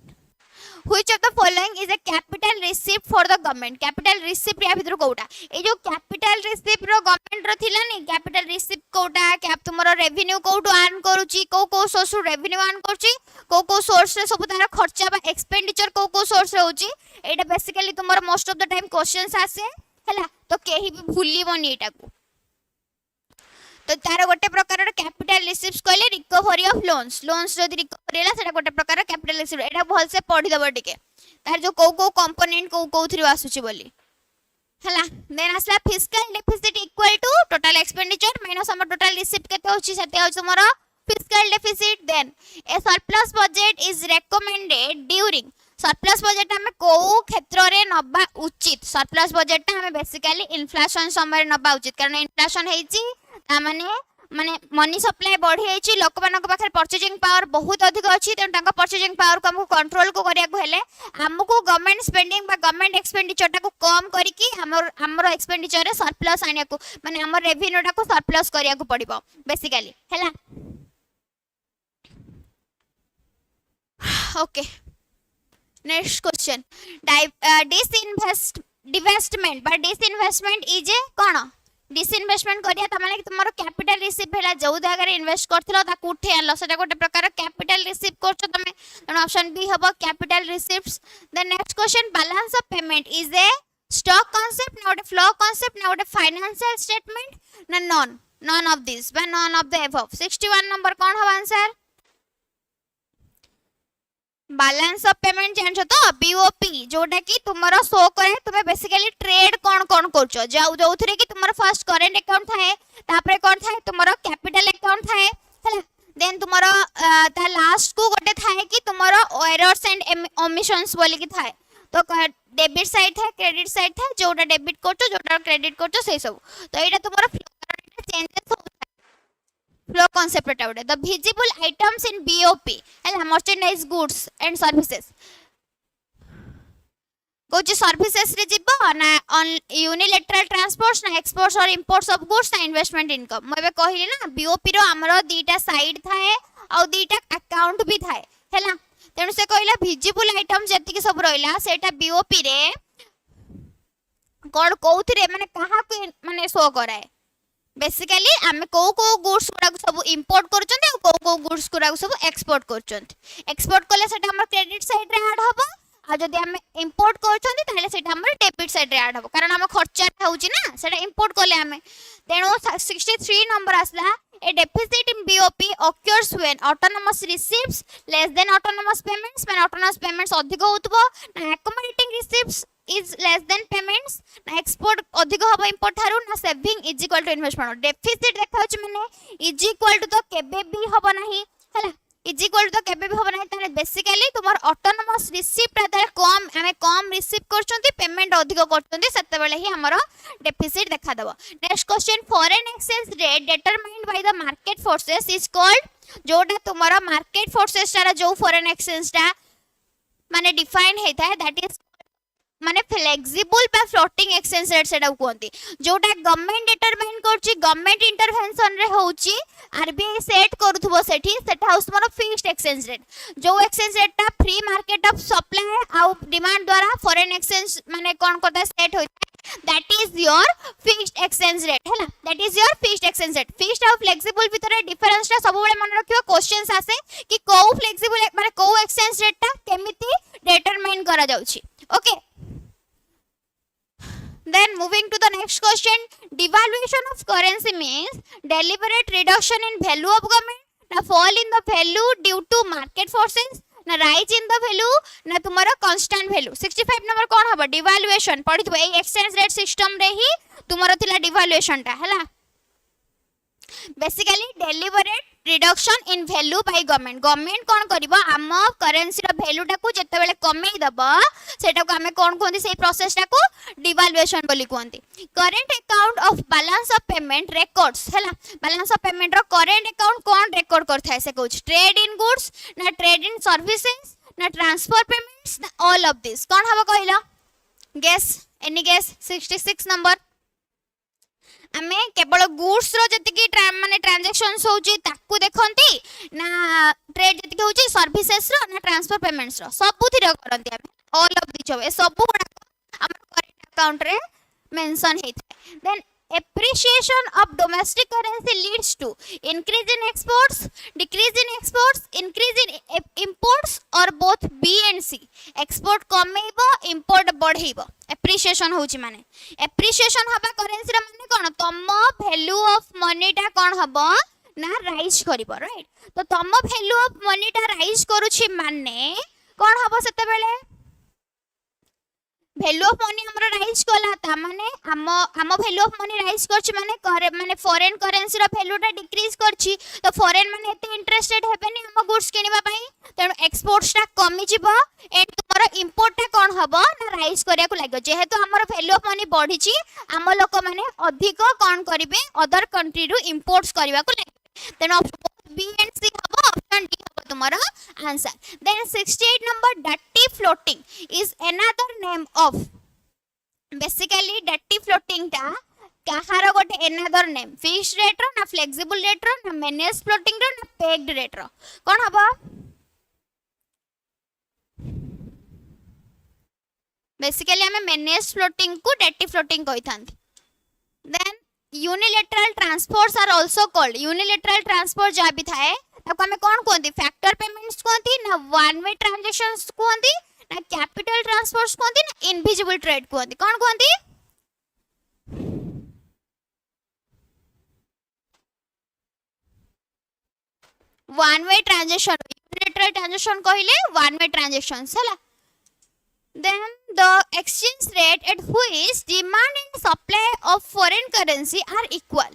which of the following is a capital receipt for the government capital receipt या भीतर कोटा ए जो कैपिटल रिसीप्ट रो गवर्नमेंट रो थिला नि कैपिटल रिसीप्ट कोटा कैप तुमरो रेवेन्यू कोटू अर्न करूची को सोर्स रो रेवेन्यू अर्न करूची को सोर्स रे सब तार खर्चा बा एक्सपेंडिचर को सोर्स रे होची एटा बेसिकली तुमरो most of the time questions आसे हला तो केही भी भूलिबोनी एटा को तो तार गोटे प्रकार कैपिटल रिसीप्ट्स कहले रिकवरी ऑफ लोन्स लोन्स जदी रिकवरी होला सेटा गोटे प्रकार कैपिटल रिसीप्ट एटा भल से पढी दबो टिके तार जो को कंपोनेंट को थ्री आसुची बोली हला देन आसला fiscal deficit equal to total expenditure minus हमर टोटल रिसीप्ट केते होची सेते होची हमर fiscal deficit then a surplus budget is recommended during surplus budget हमें को क्षेत्र रे नबा उचित सरप्लस बजेट हमें बेसिकली इन्फ्लेशन समय नबा उचित कारण इन्फ्लेशन हेची माने मनी सप्लाई बढ़ी जाइए लोक मान पाखे परचेजिंग पावर बहुत अधिक अच्छी तेणु तांका परचेजिंग पावर को हमको कंट्रोल को करिया हेले हमको गवर्नमेंट स्पेंडिंग बा गवर्नमेंट एक्सपेंडिचर टा को कम करिकी हमर एक्सपेंडिचर रे सरप्लस आनिया को माने हमर रेवेन्यू टा को सरप्लस करिया को पड़िबो बेसिकली हैला ओके नेक्स्ट क्वेश्चन डिवेस्टमेंट बा disinvestment is a cone disinvestment करिया त माने तुमरो कैपिटल रिसीव हैला जो जगह रे इन्वेस्ट करथिलो ता उठे आलो सेटा गोटे प्रकार कैपिटल रिसीव करछो तमे तनो ऑप्शन बी हबो capital receives the next question balance of payment is a stock concept ना गोटे फ्लो कांसेप्ट ना गोटे फाइनेंशियल स्टेटमेंट ना नॉन ऑफ दिस बा none of the above 61 number कोन हबो आंसर बैलेंस ऑफ पेमेंट जानछो तो बीओपी जोटा कि तुमरो शो करे तुमे बेसिकली ट्रेड कोन करछो जोथरे कि तुमरो फर्स्ट करेंट अकाउंट थाए तापरे कोन थाए तुमरो कैपिटल अकाउंट थाए हला देन तुमरो ता लास्ट को गोटे थाए कि तुमरो एरर्स एंड ओमिशंस बोली कि थाए तो डेबिट साइड थाए क्रेडिट साइड थाए जोटा डेबिट करछो जोटा क्रेडिट करछो से सब तो एटा तुमरो चेंजेस फ्लो कांसेप्ट एटा उडे the visible items in BOP हला मर्चेंडाइज गुड्स एंड सर्विसेज कोच सर्विसेज रे जिबो ना यूनिलैटरल ट्रांसपोर्ट्स ना एक्सपोर्ट्स और इंपोर्ट्स ऑफ गुड्स ना इन्वेस्टमेंट इनकम मबे कहिली ना बीओपी रो हमरो दीटा साइड थाए और दीटा अकाउंट भी थाए हला तेनु से कहला विजिबल आइटम जति के सब रहला सेटा बीओपी रे कोड कोउथरे माने कहा को माने शो कराए बेसिकली आमे को गुड्स गुडा सब इंपोर्ट करचंते और को गुड्स गुडा सब एक्सपोर्ट करचंते एक्सपोर्ट कले सेटा हमर क्रेडिट साइड रे ऐड होबो आ जदी हम इंपोर्ट करचंते ताले सेटा हमर डेबिट साइड रे ऐड होबो कारण हम खर्चा होउची ना सेटा इंपोर्ट कले हमें तेनो 63 नंबर आसला a deficit in BOP occurs when autonomous receipts less than autonomous payments when autonomous payments अधिक होतबो ना accommodating receipts is less than payments ना export अधिक हबो import थारु ना saving is equal to investment deficit देखा छ माने is equal to तो केबे भी हबो नाही हला is equal to केबे भी हबो नाही ताने बेसिकली तुमार autonomous receipt तार कम हमें कम रिसीव करछंती पेमेंट अधिक करछंती सेते बेले ही हमरो डेफिसिट देखा दबो next question foreign exchange rate determined by the market forces is called जोटा तुमारो मार्केट फोर्सेस तारा जो फॉरेन एक्सचेंज ता माने डिफाइन हेता है दैट इज माने फ्लेक्सिबल बा फ्लोटिंग एक्सचेंज रेट सेटा कहंती जोटा गवर्नमेंट डिटरमाइन करची गवर्नमेंट इंटरवेंशन रे होची आरबीआई सेट करूथबो सेठी सेटा हाउस मोर फिक्स्ड एक्सचेंज रेट जो एक्सचेंज रेट ता फ्री मार्केट ऑफ सप्लाई आ डिमांड द्वारा फॉरेन एक्सचेंज माने कोन करता सेट होय that is your fixed exchange rate हैला that is your fixed exchange rate fixed और फ्लेक्सिबल भीतर डिफरेंस ता सब बेले मन रखियो क्वेश्चंस आसे कि को फ्लेक्सिबल माने को एक्सचेंज रेट ता केमिति डिटरमाइन करा जाउची okay Then moving to the next question, devaluation of currency means deliberate reduction in value of government, na fall in the value due to market forces, ना rise in the value, ना तुम्हारा constant value. 65 number कौन हबा devaluation पढ़ी तो ए exchange rate system रे ही तुम्हारा थिला devaluation टा हैला basically deliberate reduction in value by government government कोन करिवो आम करेंसी रो वैल्यू टा को जते बेले कमेई दबो सेटा को हमें कोन कोंती सेही प्रोसेस टा को डिवैल्यूएशन बोली कोंती current account of balance of payment records हैला बैलेंस ऑफ पेमेंट रो करंट अकाउंट कोन रिकॉर्ड करथाय से कहूछ ट्रेड इन गुड्स ना ट्रेड इन सर्विसेज ना ट्रांसफर पेमेंट्स ना ऑल ऑफ दिस कोन हबो कहला गेस एनी गेस 66 नंबर आमे केवल गुड्स रो जति की माने ट्रांजैक्शंस होची ताकू देखंती ना ट्रेड जति होची सर्विसेज रो ना ट्रांसफर पेमेंट्स रो सब थी करंती आमे ऑल ऑफ दिस ए सब गुडा अकाउंट रे मेंशन हेइथे then appreciation of domestic currency leads to increase in exports, decrease in exports, increase in imports or both B and C. Export कमेइबो import बढ़ेइबो appreciation होची माने appreciation हबा currency रा माने कोन तम value of money टा कोन हबो ना राइज करिवो राइट तो तम value of money टा राइज करूची माने कोन हबो सेते बेले वैल्यू ऑफ मनी हमर राइज कला ता माने हम वैल्यू ऑफ मनी राइज करछि माने फॉरेन करेंसी रा वैल्यू टा डिक्रीज करछि तो फॉरेन माने एते इंटरेस्टेड हेबेनी हम गुड्स किनिबा पई तेनु एक्सपोर्ट्स टा कमी जिवो एंड तुमरो इंपोर्ट टा कोन हबो ना राइज करिया को लागो जेहेतु हमर वैल्यू ऑफ मनी बढ़िछि हम लोक माने अधिक कोन करिवे अदर कंट्री रु इंपोर्ट्स करिवा को लागो तेनु ऑप्शन बी एंड सी हबो ऑप्शन डी हबो तुमरो answer then 68 number dirty floating is another name of basically dirty floating टा कहार गोटे another name fixed rate रो ना flexible rate रो ना managed floating रो ना pegged rate रो कोन हबो बेसिकली हमें managed floating को dirty floating कहिथांती then unilateral transfers are also called unilateral transfer जा भी थाए ताको हमें कोन कोंती फैक्टर पेमेंट्स कोंती ना वन वे ट्रांजैक्शंस कोंती ना कैपिटल ट्रांसफर्स कोंती ना इनविजिबल ट्रेड कोंती कोन कोंती one way transaction unilateral transaction कहिले वन वे ट्रांजैक्शंस हला then the exchange rate at which demand and supply of foreign currency are equal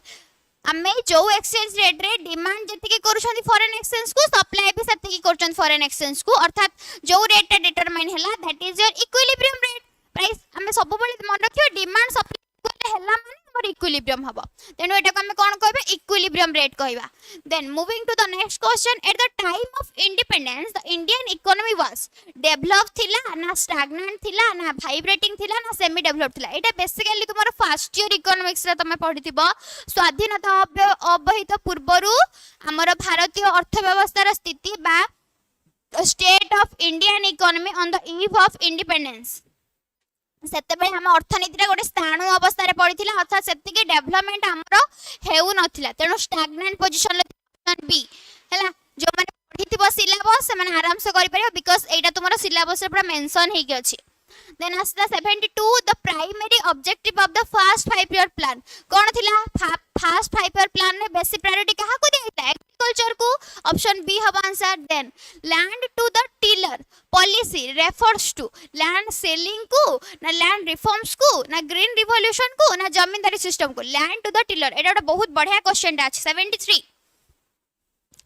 आमे जो एक्सचेंज रेट रे डिमांड जति करूछन फॉरेन एक्सचेंज को सप्लाई भी सति करूछन फॉरेन एक्सचेंज को अर्थात जो रेट डिटरमाइन हैला that is your equilibrium rate price आमे सब बेले मन रखियो डिमांड सप्लाई हैला माने हमर इक्विलिब्रियम हबो तेनु एटा को आमे कोन कहबे इक्विलिब्रियम रेट कहबा then moving to the next question at the time of independence the Indian economy was develop थिला ना स्टैग्नेंट थिला ना वाइब्रेटिंग थिला ना सेमी डेवलप थिला एटा बेसिकली तुमरो फर्स्ट ईयर इकोनॉमिक्स रे तमे पढिथिबो स्वाधीनता अवहित पूर्वरु हमर भारतीय अर्थव्यवस्था रा स्थिति बा state of Indian economy on the eve of independence सेते बेले हम अर्थनीति रे गोटे स्थाणु अवस्था रे पडिथिला अर्थात सेति के डेवलपमेंट हमरो हेउ नथिला तेनो स्टैग्नेंट पोजीशन ले ऑप्शन बी हैला जो माने पढिथिबो सिलेबस से माने आराम से करि परियो बिकॉज़ एटा तुमरो सिलेबस रे पूरा मेंशन हेइ अछि then asla 72 the primary objective of the first 5 year plan कोन थिला फर्स्ट 5 year plan रे बेसी प्रायोरिटी कहा को देइता एग्रीकल्चर को ऑप्शन बी हबा answer then land to the tiller policy refers to land ceiling को ना लैंड रिफॉर्म्स को ना ग्रीन रिवॉल्यूशन को ना जमींदारी सिस्टम को लैंड टू द टिलर एटा बहुत बढ़िया क्वेश्चन टा 73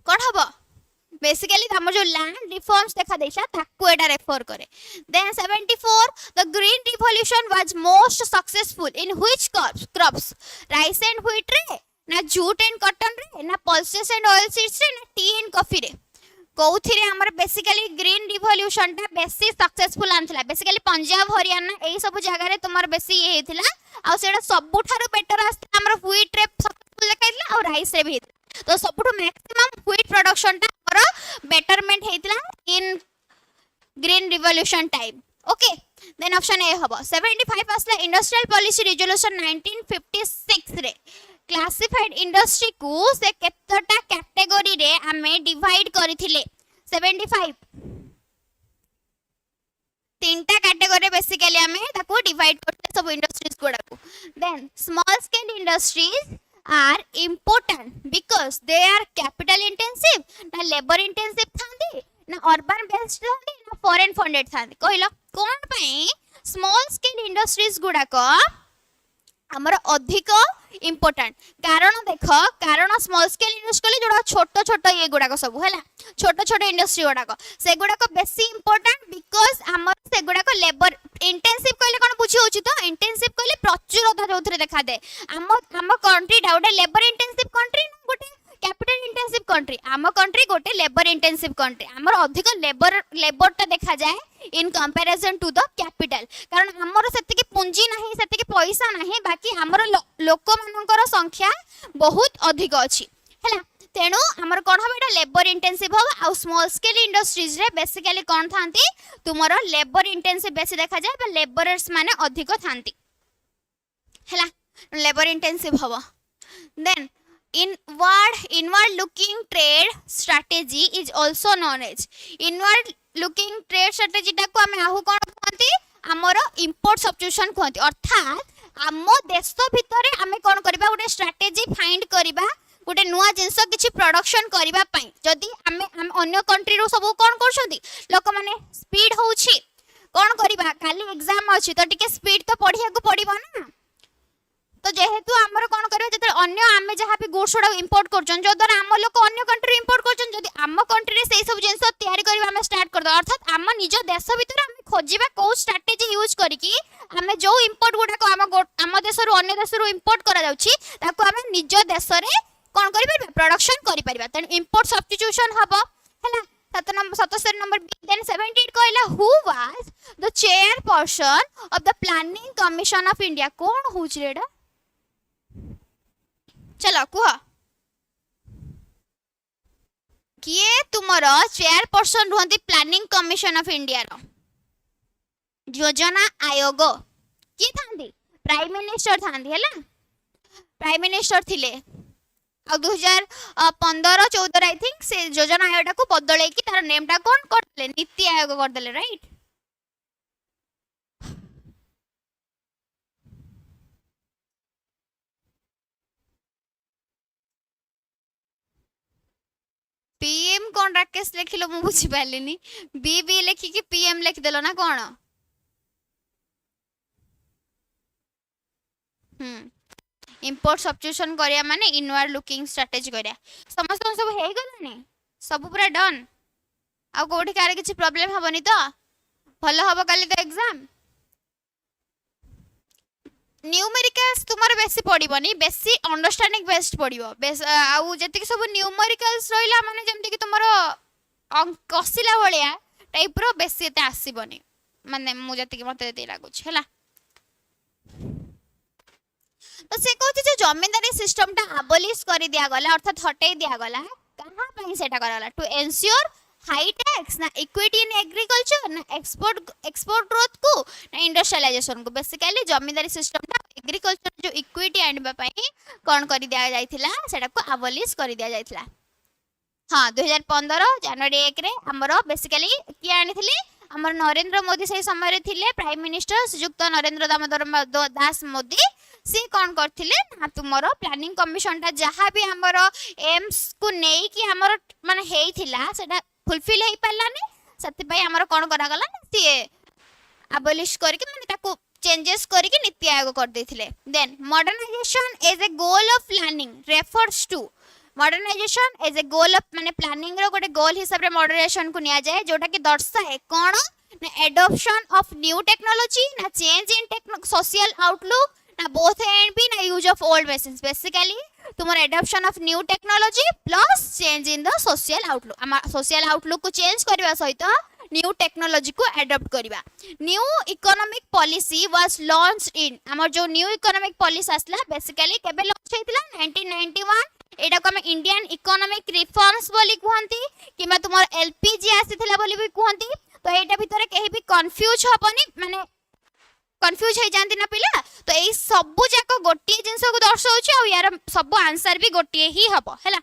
कोन हबो बेसिकली हम जो लैंड रिफॉर्म्स देखा देइछा ताकू एटा रेफर करे then 74 the green revolution was most successful in which crops rice and wheat रे ना जूट एंड कॉटन रे ना पल्सेस एंड ऑयल सीड्स रे ना टी एंड कॉफी रे कोउथि रे हमर बेसिकली ग्रीन रिवॉल्यूशन टा बेसी सक्सेसफुल आनथला बेसिकली पंजाब हरियाणा एई सब जगह रे तुम्हार बेसी ये हेतिला आ सेडा सबुठारु बेटर आस्ता हमर व्हीट रे सक्सेसफुल देखाइतला और राइस रे भी तो सबुठु मैक्सिमम व्हीट प्रोडक्शन टा हमर बेटरमेंट हेतिला in green revolution time okay then option A हबो 75 आसला इंडस्ट्रियल पॉलिसी रिजोल्यूशन 1956 रे क्लासिफाइड इंडस्ट्री को से केतटा कैटेगरी रे हमें डिवाइड करथिले 75 तीनटा कैटेगरी बेसिकली हमें ताको डिवाइड करते सब इंडस्ट्रीज गुडा को then small scale industries are important because they are capital intensive ना labor intensive थांदी ना urban based थांदी ना foreign funded थांदी कहलो कोन पई small scale industries गुडा को हमर अधिक इंपोर्टेंट कारण देख कारण स्मॉल स्केल इंडस्ट्री जोड़ा छोट छोट ये गुडा को सब हैला छोट छोट इंडस्ट्री गुडा को से गुडा को बेसी इंपोर्टेंट बिकॉज़ हमर से गुडा को लेबर इंटेंसिव कहले कोन बुझी होची तो इंटेंसिव कहले प्रचुरता जोथरे देखा दे हम कंट्री डा गोटे लेबर इंटेंसिव कंट्री ना गोटे कैपिटल इंटेंसिव कंट्री आम कंट्री गोटे लेबर इंटेंसिव कंट्री हमर अधिक लेबर ता देखा जाए in comparison to the capital कारण हमर सेति के पूंजी नाही सेति के पैसा नाही बाकी हमर लोक मानकर संख्या बहुत अधिक अछि हैला तेणु हमर कोन हम एटा लेबर इंटेंसिव हो आ स्मॉल स्केल इंडस्ट्रीज रे बेसिकली कोन थांती तुमरो लेबर इंटेंसिव बेसी देखा जाए बा लेबरर्स माने अधिक थांती हैला लेबर इंटेंसिव हबो then inward looking trade strategy is also known as inward looking trade strategy टाको आमे आहु कोन कहंती हमर इंपोर्ट सब्स्टिट्यूशन कहंती अर्थात आम देश भितर आमे कोन करबा गोटे स्ट्रेटजी फाइंड करबा गोटे नुआ जिंस किछि प्रोडक्शन करबा पई जदी आमे अन्य कंट्री रो सब कोन करछंती लोक माने स्पीड होउछि कोन करबा खाली एग्जाम अछि तो टिके स्पीड तो पढिया को पड़िबो ना तो जेहेतु आमर कोन करबा जते अन्य आमे जहा भी गुड्स उडा इंपोर्ट करछन जो द्वारा आम लोक अन्य कंट्री इंपोर्ट करछन जदी आम कंट्री रे सेही सब जिंस तयारी करबा हम स्टार्ट कर दो अर्थात आम निज देश भीतर हम खोजिबा को स्ट्रेटजी यूज करिकि आमे जो इंपोर्ट गुडा को आम देश रो अन्य देश रो इंपोर्ट करा जाउछि ताको आमे निज देश रे कोन करि परबा प्रोडक्शन करि परबा त इंपोर्ट सब्स्टिट्यूशन हबो हैला 77 नंबर देन 78 कहला who was the chairperson of the planning commission of India कोन होउछ रेडा चलो कुह किए तुमर चेयरपर्सन रुहंती प्लानिंग कमीशन ऑफ इंडिया रो योजना आयोग की थांदी प्राइम मिनिस्टर थांदी हैला प्राइम मिनिस्टर थिले आ 2015-14 आई थिंक से योजना आयोग को बदले की तार नेम टा कोन करले नीति आयोग कर देले राइट पीएम कौन राकेश लिखिलो मु बुझी पालिनी बी लिखि कि पीएम लिख देलो ना कोन इंपोर्ट सब्स्टिट्यूशन करिया माने इनवर्ड लुकिंग स्ट्रेटजी करिया समस्त सब हे गलानी सब पूरा डन आ कोठी कार किछि प्रॉब्लम हबनी तो भलो हबो काली तो एग्जाम न्यूमेरिकल्स तुमर बेसी पड़िबनी बेसी अंडरस्टैंडिंग बेस्ट पड़िबो आउ जति सब न्यूमेरिकल्स रहिला माने जेमति कि तुमर कसिला भलिया टाइप रो बेसी एते आसीबनी माने मु जति कि मते दे लागुछ हैला तो से कहछि जे जमींदारी सिस्टम टा अबॉलिश करि दिया गला अर्थात हटै दिया गला कहां पई सेटा करला टू एंश्योर हाई टैक्स ना इक्विटी इन एग्रीकल्चर ना एक्सपोर्ट ग्रोथ को ना इंडस्ट्रियलाइजेशन को बेसिकली जमींदारी सिस्टम टा एग्रीकल्चर जो इक्विटी आनबा पई कोन करि दिया जायथिला सेटा को अबॉलिश करि दिया जायथिला हां 2015 जनवरी 1 रे हमरो बेसिकली की आनिथिले हमर नरेंद्र मोदी से समय रे थिले प्राइम मिनिस्टर श्रीयुक्त नरेंद्र दामोदर दास मोदी सी कोन करथिले ना तुमरो प्लानिंग कमीशन टा जहां भी हमरो एम्स को नेई कि हमरो माने हेइथिला सेटा फुलफिल हे पालानी सति पई हमरो कोन करा गला सी अबॉलिश करके माने ताको चेंजेस करके नीति आयोग कर देथिले then modernisation as a goal of planning refers to modernisation as a goal of माने प्लानिंग रो गोटे गोल हिसाब रे मॉडर्नाइजेशन को निया जाय जोटा कि दर्शाए कोन ना एडॉप्शन ऑफ न्यू टेक्नोलॉजी ना चेंज इन सोशल आउटलुक ना बोथ एंड बी ना use of old machines basically तुमर adoption of new technology plus change in the social outlook हम सोशल आउटलुक को चेंज करबा सहित न्यू टेक्नोलॉजी को adopt करबा new economic policy was launched in हमर जो न्यू इकोनॉमिक पॉलिसी आसला बेसिकली केबे लॉन्च हेतिला 1991 एटा को हम इंडियन इकोनॉमिक रिफॉर्म्स बोली कहंती किबा तुमर एलपीजी आसीथिला बोली भी कहंती तो एटा भीतर केही भी कंफ्यूज हबनी माने कंफ्यूज हे जानती ना पिला तो एई सब जाको गोटिए जिंस को दर्शाउछि आ यार सब आंसर भी गोटिए ही हबो हैला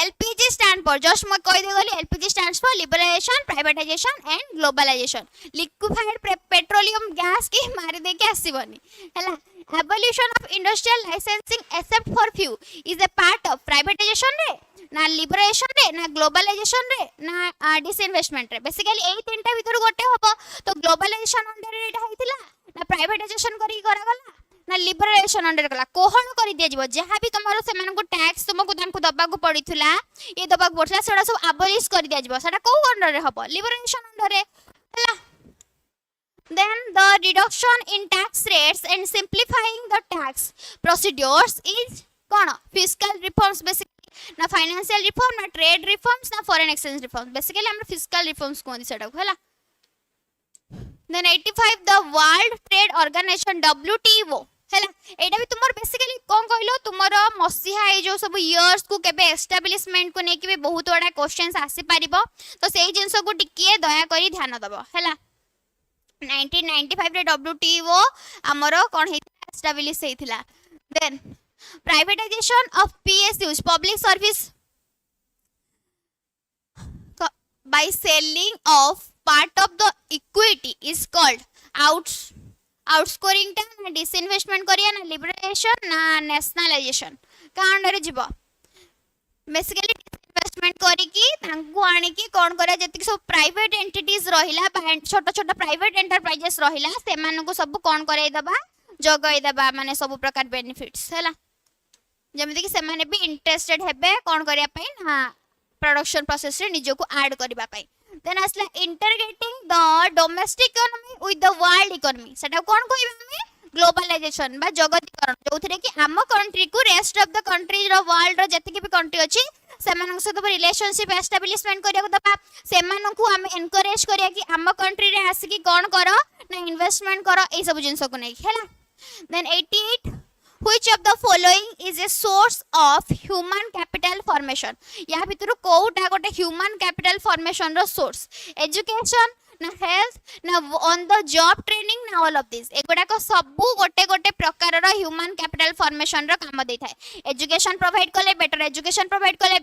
LPG stand for just मैं कह दे गली LPG stands for liberalization, privatization and globalization. Liquefied petroleum gas की मारी दे के आसीबनी हैला abolition of industrial licensing except for few is a part of privatization रे ना liberalization रे ना globalization रे ना disinvestment रे बेसिकली एई तीनटा भीतर गोटे हबो तो globalization अंडर रे एटा हेतिला ना privatization करी करा गला ना लिबरेशन अंडर कला कोहन करी दिया जीवो जहां भी तुमरो से मन को टैक्स तुमको दाम को दबा को पड़ीथुला ये दबा को पड़ला सेडा सब अबॉलिश कर दिया जीवो सेडा को अंडर रे हबो लिबरेशन अंडर रे हला then the reduction in tax rates and simplifying the tax procedures is cone fiscal reforms basically ना financial reform ना trade reforms ना foreign exchange reforms basically हम fiscal reforms कोन सेडा हला then 85 the world trade organization WTO हैला एटा भी तुमर basically कोन कहलो तुमर मसिहा ए जो सब इयर्स को केबे एस्टैब्लिशमेंट को नै कि बहुत बडा क्वेश्चंस आसी परिबो तो सेही जिंस को टिकिए दया करी ध्यान दबो हैला 1995 रे WTO हमरो कोन हेतिला एस्टैब्लिश हेतिला then privatisation of PSUs public service by selling of part of the equity is called outscoring टा ना disinvestment करिया ना liberalization ना nationalization का अंडर जीवो बेसिकली इन्वेस्टमेंट करिकी तांको आनिकी कोन करे जति सब प्राइवेट एंटिटीज रहिला छोट छोट प्राइवेट एंटरप्राइजेस रहिला सेमान को सब कोन करे दबा जगई दबा माने सब प्रकार बेनिफिट्स हैला जेमिति कि सेमाने भी इंटरेस्टेड हेबे कोन करिया पई ना प्रोडक्शन प्रोसेस रे निजो को ऐड करबा पई देन असला integrating the domestic economy with the world economy सेटा कोन कहबा हमें ग्लोबलाइजेशन बा जगतीकरण जोथरे कि आम कंट्री को रेस्ट ऑफ द कंट्रीज रो वर्ल्ड रो जति भी कंट्री अछि सेमान सहित रिलेशनशिप एस्टैब्लिशमेंट करिया दबा सेमान को हम एनकरेज करिया कि आम कंट्री रे आसी कि कोन करो ना इन्वेस्टमेंट करो ए सब जिंस को नै हैला then 88 which of the following is a source of human capital formation या भितर कोटा गोटे human capital formation रो source education ना health ना on the job training ना all of this एगुडा को सबु गोटे गोटे प्रकार रो human capital formation रो काम देई थाए education provide कले better education provide कले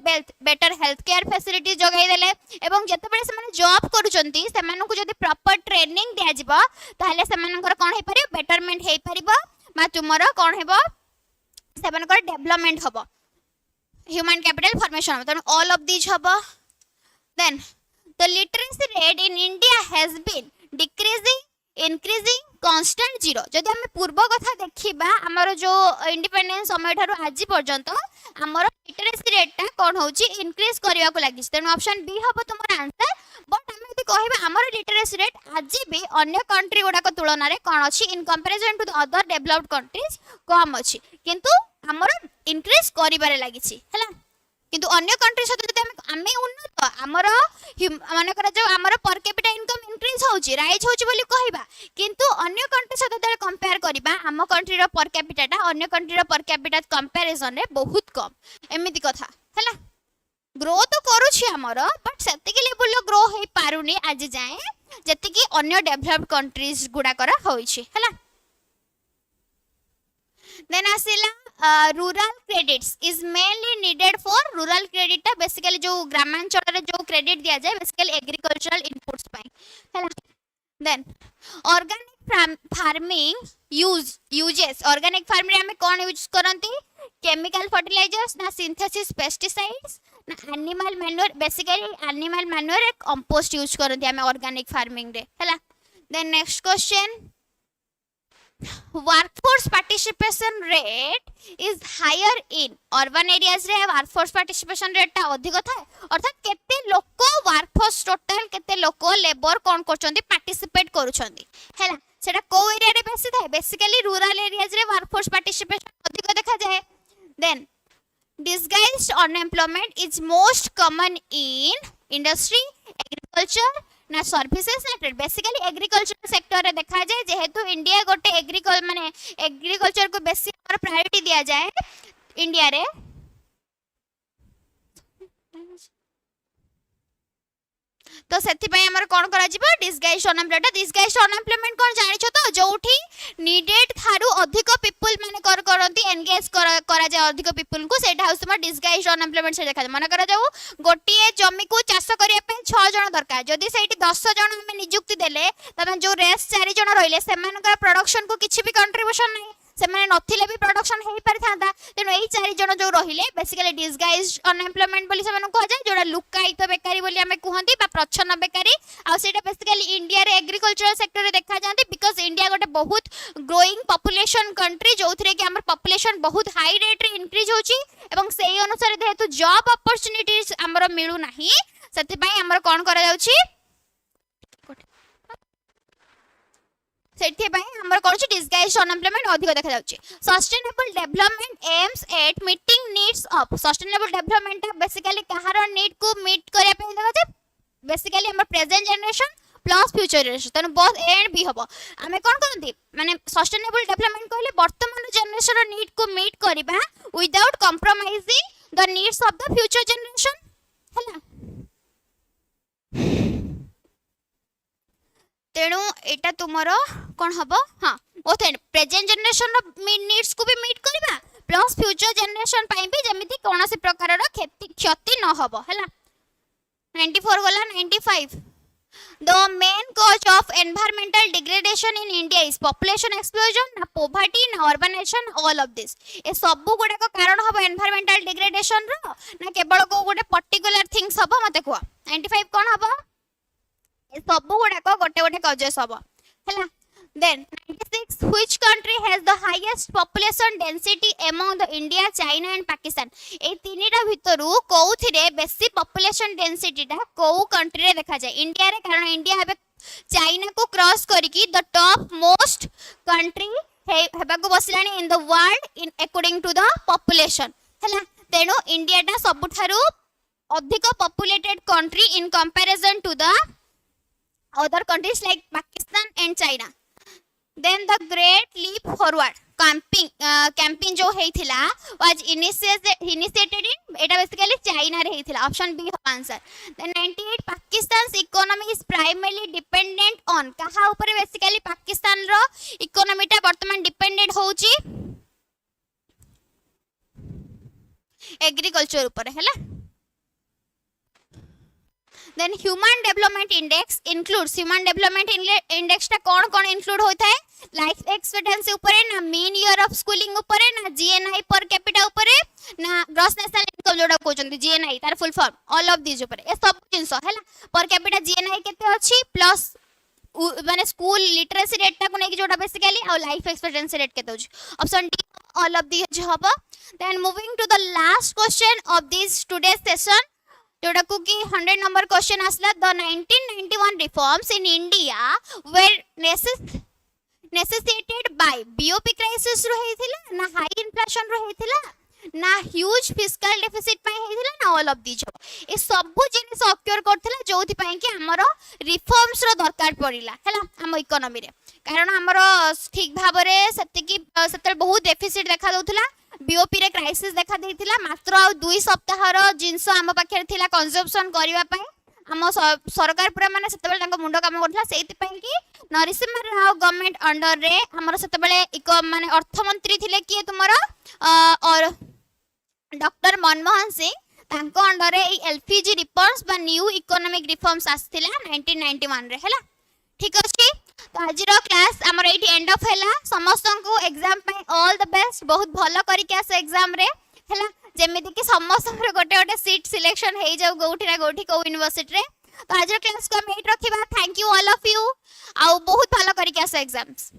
better health care facilities जगाई देले एवं जते बेले से माने जॉब करूचंती से मानन को जदी प्रॉपर ट्रेनिंग दिया जिवो ताले से मानकर कोन हे परिबो बेटरमेंट हे परिबो मा तुमरो कोन हेबो सेमानकर डेवलपमेंट हबो ह्यूमन कैपिटल फॉर्मेशन हबो त ऑल ऑफ दिस हबो then the literacy rate in India has been decreasing increasing constant zero जदि हम पूर्व कथा देखिबा हमर जो इंडिपेंडेंस समय थारु आज पर्यंत हमर लिटरेसी रेट ता कोन होची इंक्रीज करिया को लागि तेनु ऑप्शन बी हबो तुमर आंसर बट हम यदि कहबा हमर लिटरेसी रेट आज भी अन्य कंट्री गुडा को तुलना रे कोन अछि in comparison to the other developed countries कम अछि किंतु हमर इंक्रीज करिबारे लागि छि हला किंतु अन्य कंट्री सहित जदि हमें उन्नत हमर माने करा जो हमर पर कैपिटा इनकम इंक्रीज होची राइज होची बोली कहबा किंतु अन्य कंट्री सहित जदि कंपेयर करिबा हम कंट्री रो पर कैपिटा ता अन्य कंट्री रो पर कैपिटा कंपैरिजन रे बहुत कम एमिति कथा हला ग्रो तो करूछि हमर बट सेति के लेवल लो ग्रो हे पारुनी आज जाए जति कि अन्य डेवलप्ड कंट्रीज गुडा करा होईछि हला देन आसिला rural credits is mainly needed for rural credit ता बेसिकली जो ग्रामांचल रे जो क्रेडिट दिया जाए बेसिकली एग्रीकल्चरल इनपुट्स पई हैला then organic farming uses organic farming रे हमें कोन यूज करंती केमिकल फर्टिलाइजर्स ना सिंथेसिस पेस्टिसाइड्स ना animal manure basically animal manure compost use करंती हमें ऑर्गेनिक फार्मिंग रे हैला then next question workforce participation rate is higher in urban areas रे workforce participation rate ता अधिक थाए अर्थात केते लोक workforce total केते लोक लेबर कोन करचंदी पार्टिसिपेट करूचंदी हैला सेटा को एरिया रे बेसी थाए बेसिकली रूरल एरियाज रे workforce participation अधिक देखा जाए then disguised unemployment is most common in industry agriculture ना सर्विसेज ना ट्रेड बेसिकली एग्रीकल्चर सेक्टर रे देखा जाए जेहेतु इंडिया गोटे एग्रीकल्चर को बेसी प्रायोरिटी दिया जाए इंडिया रे तो सेति पय हमर कोन करा जिवो डिसगाइज्ड अनएम्प्लॉयमेंट कोन जानि छ तो जोठी नीडेड थारु अधिक पीपल माने करंती एंगेज करा जाय अधिक पीपल को सेटा हाउस म डिसगाइज्ड अनएम्प्लॉयमेंट से देखा मन करा जाऊ गोटिए जमी को चाष करिया पे 6 जण दरकार जदी सेठी 10 जण हम नियुक्ति देले तमे जो रेस 4 जण रहिले सेमानकर प्रोडक्शन को किछि भी कंट्रीब्यूशन नै सेमाने नथिले भी प्रोडक्शन हेई पारि थांदा तेनो एई 4 जण जो रहिले बेसिकली डिसगाइज्ड अनएम्प्लॉयमेंट बोली सेमान को जाय जोडा लुकायित बेकारी बोली हमें कहंती बा प्रच्छन्न बेकारी आ सेटा बेसिकली इंडिया रे एग्रीकल्चरल सेक्टर रे देखा जांती बिकॉज़ इंडिया गोटे बहुत ग्रोइंग पॉपुलेशन कंट्री जोथरे कि हमर पॉपुलेशन बहुत हाई रेट रे इंक्रीज होची एवं सेही अनुसार जेहेतु जॉब अपॉर्चुनिटीज हमर मिलु नाही सेति पई हमर कोन करा जाउची सेठी पई हमर कोन डिसगाइज्ड अनएम्प्लॉयमेंट अधिक देखा जाउची sustainable development aims at meeting needs of sustainable development basically कहार नीड को मीट करिया पे देखा जाय बेसिकली हमर present generation plus future generation तनो बोथ ए एंड बी हबो हमें कोन करंती माने सस्टेनेबल डेवलपमेंट कहले वर्तमान जनरेशन नीड को मीट करबा without compromising the needs of the future generation हैला तेणु एटा तुमरो कोन हबो हां बोथ एंड प्रेजेंट जनरेशन रो नीड्स को भी मीट करबा प्लस फ्यूचर जनरेशन पई भी जेमिति कोनोसी प्रकार रो क्षति न हबो हला 94 गला 95 The main cause of environmental degradation in India is population explosion, na poverty, na urbanization, all of this. ए सबु गुडा को कारण हबो environmental degradation रो ना केवल को गोटे particular things हबो मते को 95 कोन हबो ए सबु गुडा को गोटे गोटे कॉजेस हबो हैला then 96 which country has the highest population density among the India China and Pakistan ए तीनीटा भितरु कोउथिरे बेसी population density टा कोउ कंट्री रे देखा जाय इंडिया रे कारण इंडिया हेबे चाइना को क्रॉस करिकी the top most country हेबा को बसलानी in the world in according to the population हैला तेनो इंडिया टा सबुठारु अधिक populated country in comparison to the other countries like Pakistan and China then the great leap forward camping जो हेथिला was initiated in Etah basically China रे हेथिला option B हो answer then 98 Pakistan's economy is primarily dependent on कहा ऊपर basically Pakistan रो economy टा वर्तमान dependent होउची agriculture ऊपर हैला then human development index includes human development index टा कौन include होता है life expectancy ऊपर ना mean year of schooling ऊपर ना GNI per capita ऊपर ना gross national income जोड़ा कोचंती GNI तार full form all of these ऊपर ए सब जिंस हैला per capita GNI केते अछि plus माने स्कूल लिटरेसी रेट टा को नै कि जोड़ा बेसिकली और लाइफ एक्सपेक्टेंसी रेट केते अछि option D all of these हबो then moving to the last question of this today's session जोड़ा को कि 100 नंबर क्वेश्चन आसला the 1991 reforms in India were necessitated by BOP crisis रो हेथिला ना हाई इन्फ्लेशन रो हेथिला ना ह्यूज फिस्कल डेफिसिट पय हेथिला ना ऑल ऑफ दिस ए सब जिनिस ऑक्योर करथिला जोथि पय कि हमरो रिफॉर्म्स रो दरकार पड़िला हैला हम इकोनॉमी रे कारण हमरो ठीक भाबरे सत्य की सतल बहुत डेफिसिट देखा दउथिला बीओपी रे क्राइसिस देखा देथिला मात्र आ 2 सप्ताह रो जिंस हम पाखे थिला कंजम्पशन करिवा पय हम सरकार पूरा माने सेतेबेले तांको मुंडो काम करथिला सेति पय कि नरसिम्हा राव गवर्नमेंट अंडर रे हमर सेतेबेले इको माने अर्थमंत्री थिले कि तुमरो और डॉक्टर मनमोहन सिंह तांको अंडर रे एलपीजी रिफॉर्म्स बा न्यू इकोनॉमिक रिफॉर्म्स आस्थिला 1991 रे हैला ठीक अछि तो आज रो क्लास हमर एठी एंड ऑफ हैला समस्त को एग्जाम पे ऑल द बेस्ट बहुत भलो करि के आसे एग्जाम रे हैला जेमिति कि समस्त रे गोटे गोटे सीट सिलेक्शन हे जाउ गोठी ना गोठी को यूनिवर्सिटी रे तो आज रो क्लास को हम एठी रखिबा thank you all of you आ बहुत भलो करि के आसे एग्जाम्स।